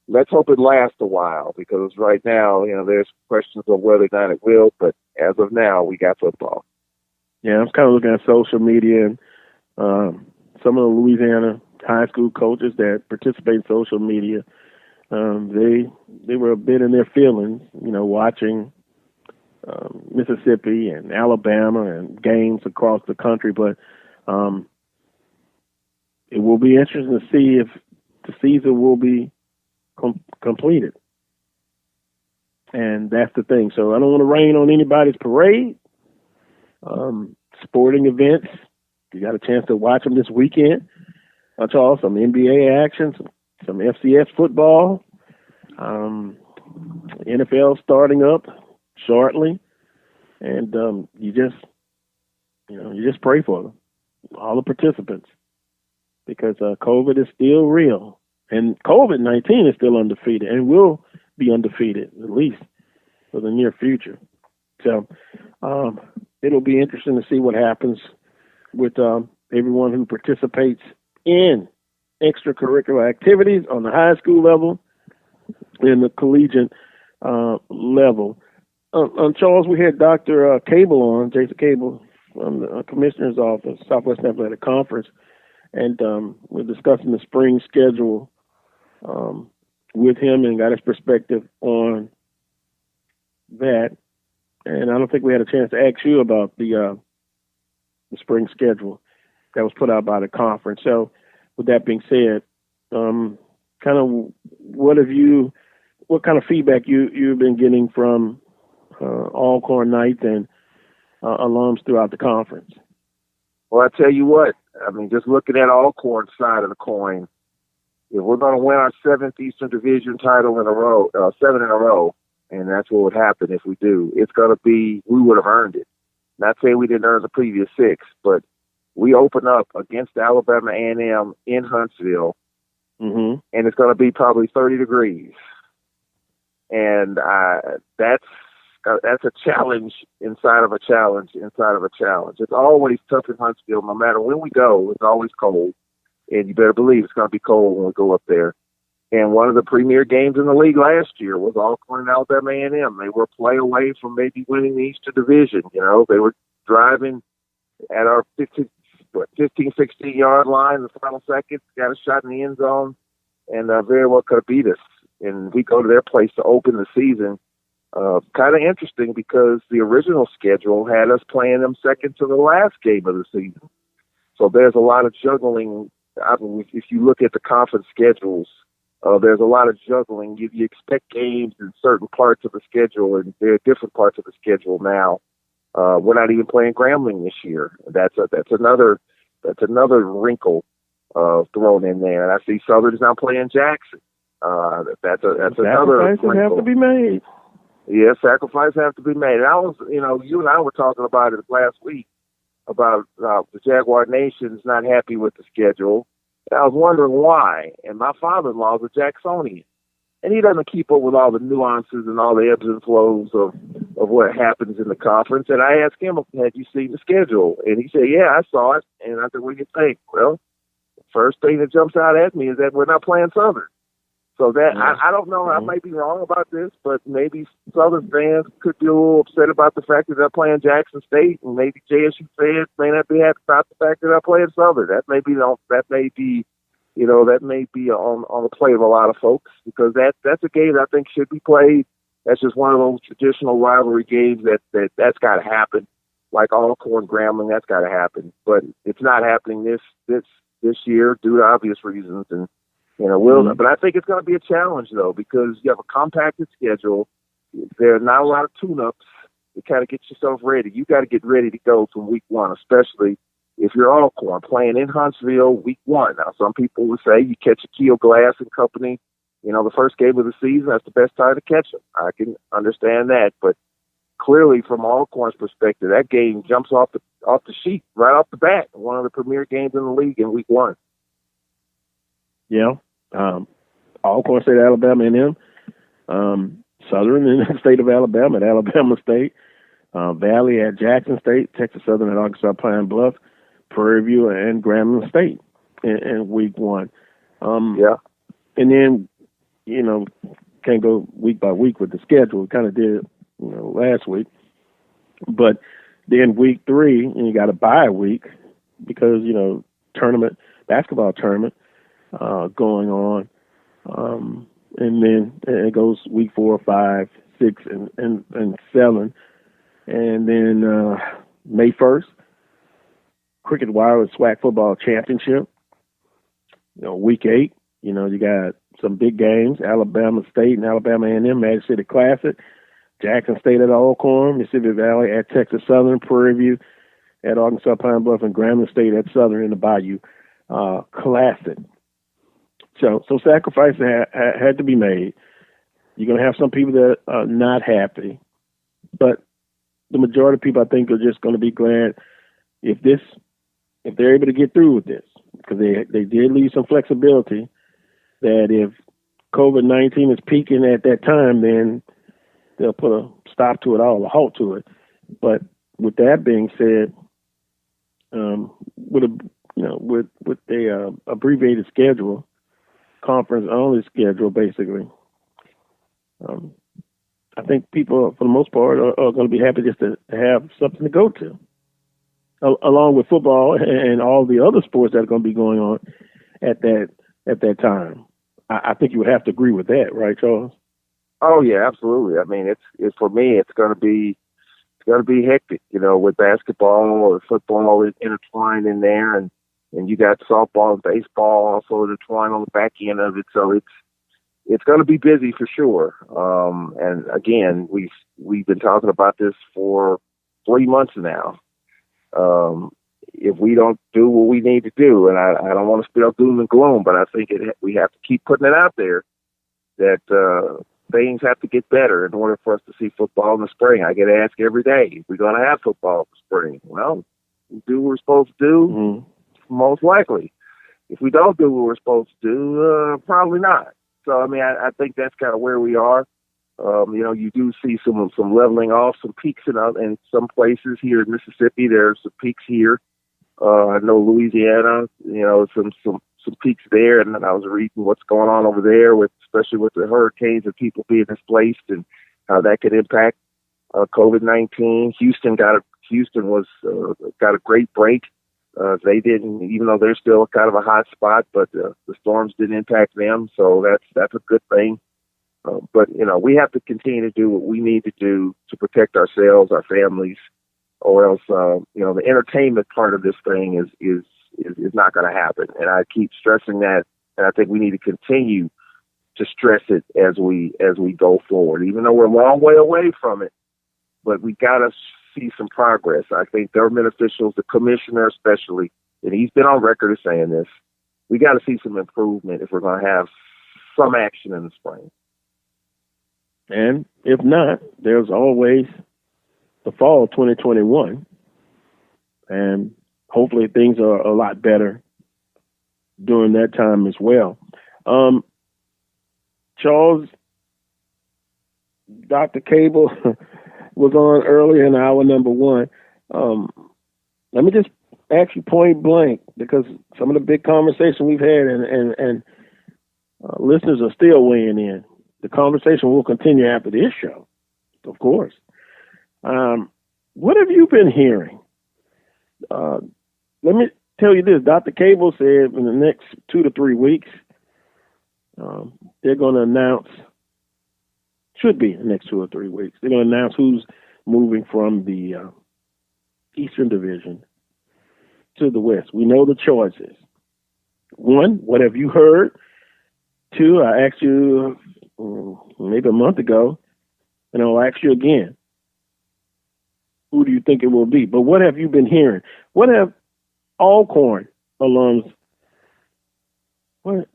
let's hope it lasts a while, because right now, there's questions of whether or not it will, but as of now, we got football. Yeah, I'm kind of looking at social media, and some of the Louisiana high school coaches that participate in social media, they were a bit in their feelings, watching Mississippi and Alabama and games across the country. But it will be interesting to see if the season will be completed. And that's the thing. So I don't want to rain on anybody's parade. Sporting events, you got a chance to watch them this weekend. I saw some NBA action, some FCS football, NFL starting up shortly, and you just pray for them, all the participants, because COVID is still real, and COVID-19 is still undefeated, and will be undefeated at least for the near future. So it'll be interesting to see what happens with everyone who participates in extracurricular activities on the high school level and the collegiate level. Charles, we had Dr. Cable on, Jason Cable, from the Commissioner's Office, Southwest Athletic Conference, and we're discussing the spring schedule with him and got his perspective on that. And I don't think we had a chance to ask you about the spring schedule that was put out by the conference. So with that being said, kind of what kind of feedback you've been getting from Alcorn Knights and alums throughout the conference? Well, I tell you what, just looking at Alcorn's side of the coin, if we're going to win our 7th Eastern Division title in a row, 7 in a row, and that's what would happen if we do, it's going to be, we would have earned it. Not saying we didn't earn the previous 6, but we open up against Alabama A&M in Huntsville, and it's going to be probably 30 degrees. And that's a challenge inside of a challenge inside of a challenge. It's always tough in Huntsville. No matter when we go, it's always cold. And you better believe it's going to be cold when we go up there. And one of the premier games in the league last year was Alcorn and Alabama A&M. They were a play away from maybe winning the Eastern Division. They were driving at our 15, 16-yard line in the final seconds, got a shot in the end zone, and very well could have beat us. And we go to their place to open the season. Kind of interesting because the original schedule had us playing them second to the last game of the season. So there's a lot of juggling. If you look at the conference schedules, there's a lot of juggling. You expect games in certain parts of the schedule, and there are different parts of the schedule now. We're not even playing Grambling this year. That's another wrinkle thrown in there. And I see Southern's now playing Jackson. That's another wrinkle. Have to be made. Yeah, sacrifices have to be made. And I was, you and I were talking about it last week about the Jaguar Nation's not happy with the schedule. And I was wondering why. And my father-in-law is a Jacksonian, and he doesn't keep up with all the nuances and all the ebbs and flows of what happens in the conference. And I asked him, had you seen the schedule? And he said, yeah, I saw it. And I said, what do you think? Well, the first thing that jumps out at me is that we're not playing Southern. So that I don't know. I might be wrong about this, but maybe Southern fans could be a little upset about the fact that they're playing Jackson State, and maybe JSU fans may not be happy about the fact that they're playing Southern. That may be on the plate of a lot of folks, because that's a game that I think should be played. That's just one of those traditional rivalry games that's got to happen. Like Alcorn Grambling, that's got to happen, but it's not happening this year due to obvious reasons. And but I think it's going to be a challenge, though, because you have a compacted schedule. there are not a lot of tune-ups to kind of get yourself ready. You got to get ready to go from week one, especially if you're Alcorn playing in Huntsville week one. Now, some people would say you catch Akil Glass and company, the first game of the season, that's the best time to catch them. I can understand that, but clearly from Alcorn's perspective, that game jumps off the sheet right off the bat. One of the premier games in the league in week one. Yeah. Alcorn State, Alabama, and them. Southern in the state of Alabama at Alabama State. Valley at Jackson State. Texas Southern at Arkansas Pine Bluff. Prairie View and Grambling State in week one. Yeah. And then, can't go week by week with the schedule. We kind of did it, last week. But then week 3, and you got a bye week because, basketball tournament going on. And then it goes week 4, 5, 6, and 7. And then May 1st, Cricket Wireless SWAC Football Championship. Week 8, you got some big games, Alabama State and Alabama A&M, Magic City Classic, Jackson State at Alcorn, Mississippi Valley at Texas Southern, Prairie View at Arkansas Pine Bluff, and Grambling State at Southern in the Bayou Classic. So sacrifices had to be made. You're going to have some people that are not happy, but the majority of people, I think, are just going to be glad if they're able to get through with this, because they did leave some flexibility that if COVID-19 is peaking at that time, then they'll put a stop to it all, a halt to it. But with that being said, with a abbreviated schedule, conference only schedule, basically, I think people, for the most part, are going to be happy just to have something to go to, along with football and all the other sports that are going to be going on at that time. I think you would have to agree with that, right, Charles? Oh yeah, absolutely. I mean, it's for me, it's going to be hectic, with basketball or football intertwined in there, and you got softball and baseball also intertwined on the back end of it. So it's going to be busy for sure. And again, we've been talking about this for 3 months now. If we don't do what we need to do, and I don't want to spell doom and gloom, but I think we have to keep putting it out there that things have to get better in order for us to see football in the spring. I get asked every day, we're going to have football in the spring. Well, we do what we're supposed to do, most likely. If we don't do what we're supposed to do, probably not. So, I mean, I think that's kind of where we are. You do see some leveling off, some peaks in some places here in Mississippi. There's some peaks here. I know Louisiana, some peaks there. And then I was reading what's going on over there, especially with the hurricanes and people being displaced and how that could impact COVID-19. Houston got a great break. They didn't, even though they're still kind of a hot spot, but the storms didn't impact them, so that's a good thing. But we have to continue to do what we need to do to protect ourselves, our families, or else the entertainment part of this thing is not going to happen. And I keep stressing that, and I think we need to continue to stress it as we go forward, even though we're a long way away from it. But we got to see some progress. I think government officials, the commissioner especially, and he's been on record as saying this, we got to see some improvement if we're going to have some action in the spring. And if not, there's always the fall of 2021. And hopefully things are a lot better during that time as well. Charles, Dr. Cable was on earlier in hour number 1. Let me just ask you point blank, because some of the big conversation we've had and listeners are still weighing in. The conversation will continue after this show, of course. What have you been hearing? Let me tell you this. Dr. Cable said in the next 2 to 3 weeks, they're going to announce, should be in the next 2 or 3 weeks, they're going to announce who's moving from the Eastern Division to the West. We know the choices. 1, what have you heard? 2, I asked you maybe a month ago, And I'll ask you again, who do you think it will be? But what have you been hearing? What have Alcorn alums, what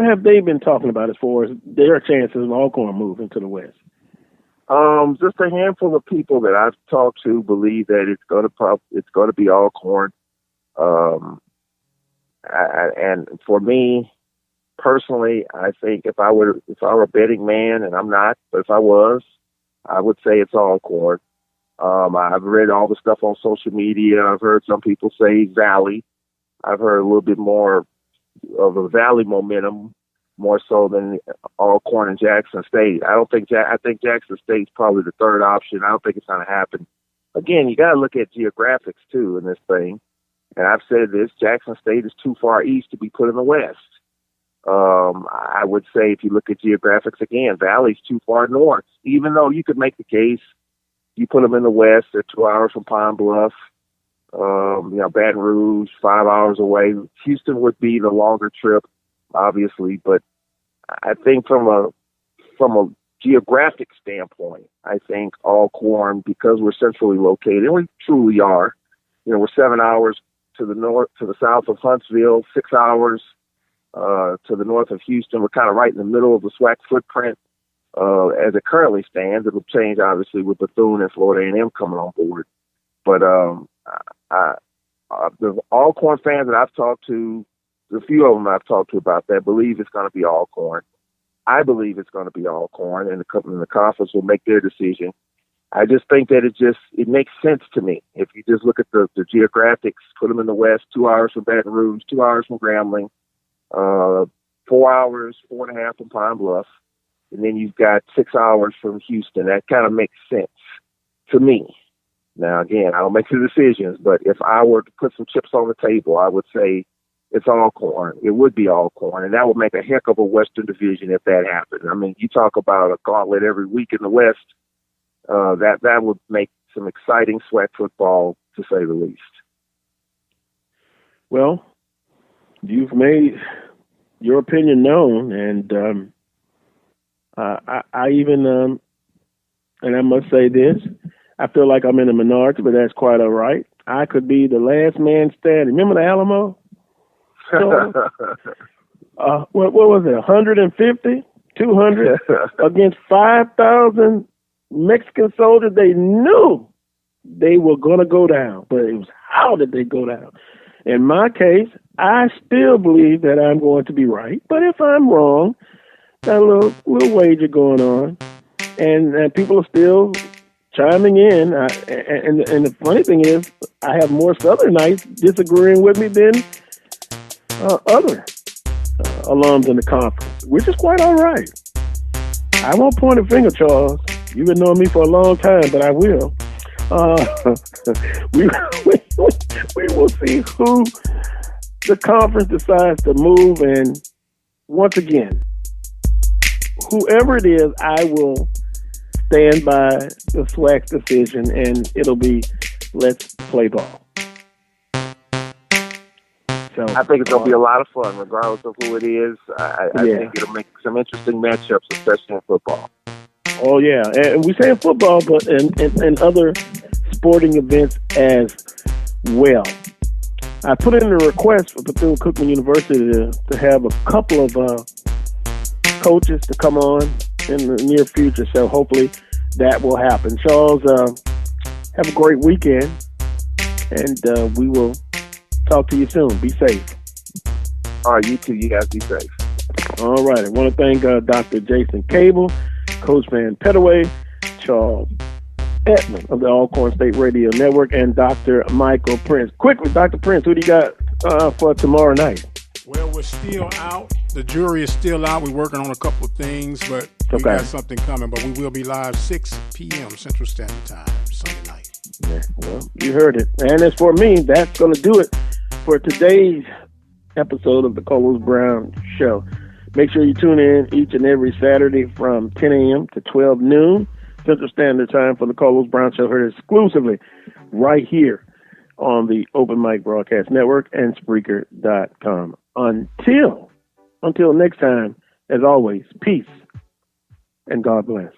have they been talking about as far as their chances of Alcorn moving to the West? Just a handful of people that I've talked to believe that it's going to be Alcorn. And for me personally, I think if I were a betting man, and I'm not, but if I was, I would say it's Alcorn. I've read all the stuff on social media. I've heard some people say Valley. I've heard a little bit more of a Valley momentum, more so than Alcorn and Jackson State. I think Jackson State's probably the third option. I don't think it's going to happen. Again, you got to look at geographics too in this thing. And I've said this: Jackson State is too far east to be put in the West. I would say if you look at geographics again, Valley's too far north. Even though you could make the case, you put them in the West, they're 2 hours from Pine Bluff. Baton Rouge, 5 hours away. Houston would be the longer trip, obviously, but I think from a geographic standpoint, I think Alcorn, because we're centrally located, and we truly are. We're 7 hours to the south of Huntsville, 6 hours to the north of Houston. We're kind of right in the middle of the SWAC footprint as it currently stands. It'll change, obviously, with Bethune and Florida A&M coming on board. But the Alcorn fans that I've talked to, a few of them I've talked to about that, believe it's going to be Alcorn. I believe it's going to be Alcorn, and the conference will make their decision. I just think that it makes sense to me. If you just look at the geographics, put them in the West, 2 hours from Baton Rouge, 2 hours from Grambling, 4 hours, 4.5 from Pine Bluff, and then you've got 6 hours from Houston. That kind of makes sense to me. Now, again, I don't make the decisions, but if I were to put some chips on the table, I would say it's Alcorn. It would be Alcorn, and that would make a heck of a Western division if that happened. I mean, you talk about a gauntlet every week in the West. That would make some exciting SWAC football, to say the least. Well, you've made your opinion known, and I even, and I must say this, I feel like I'm in a minority, but that's quite all right. I could be the last man standing. Remember the Alamo? What was it, 150, 200 against 5,000 Mexican soldiers? They knew they were going to go down, but it was how did they go down? In my case, I still believe that I'm going to be right, but if I'm wrong, got a little wager going on, and people are still chiming in. And the funny thing is, I have more Southernites disagreeing with me than other alums in the conference, which is quite all right. I won't point a finger, Charles. You've been knowing me for a long time, but I will. We will see who the conference decides to move, and once again, whoever it is, I will stand by the SWAC's decision, and it'll be let's play ball. So I think it's going to be a lot of fun, regardless of who it is. I think it'll make some interesting matchups, especially in football. Oh, yeah. And we say in football, but in other sporting events as well. I put in a request for Bethune-Cookman University to have a couple of coaches to come on in the near future, so hopefully that will happen. Charles, have a great weekend, and we will talk to you soon. Be safe. All right, you too. You guys be safe. All right. I want to thank Dr. Jason Cable, Coach Van Pettaway, Charles Edmond of the Alcorn State Radio Network, and Dr. Michael Prince. Quickly, Dr. Prince, who do you got for tomorrow night? Well, we're still out. The jury is still out. We're working on a couple of things, but we got something coming. But we will be live 6 p.m. Central Standard Time, Sunday night. Yeah, well, you heard it. And as for me, that's going to do it for today's episode of the Carlos Brown Show. Make sure you tune in each and every Saturday from 10 a.m. to 12 noon Central Standard Time for the Carlos Brown Show, heard exclusively right here on the Open Mic Broadcast Network and Spreaker.com. Until next time, as always, peace and God bless.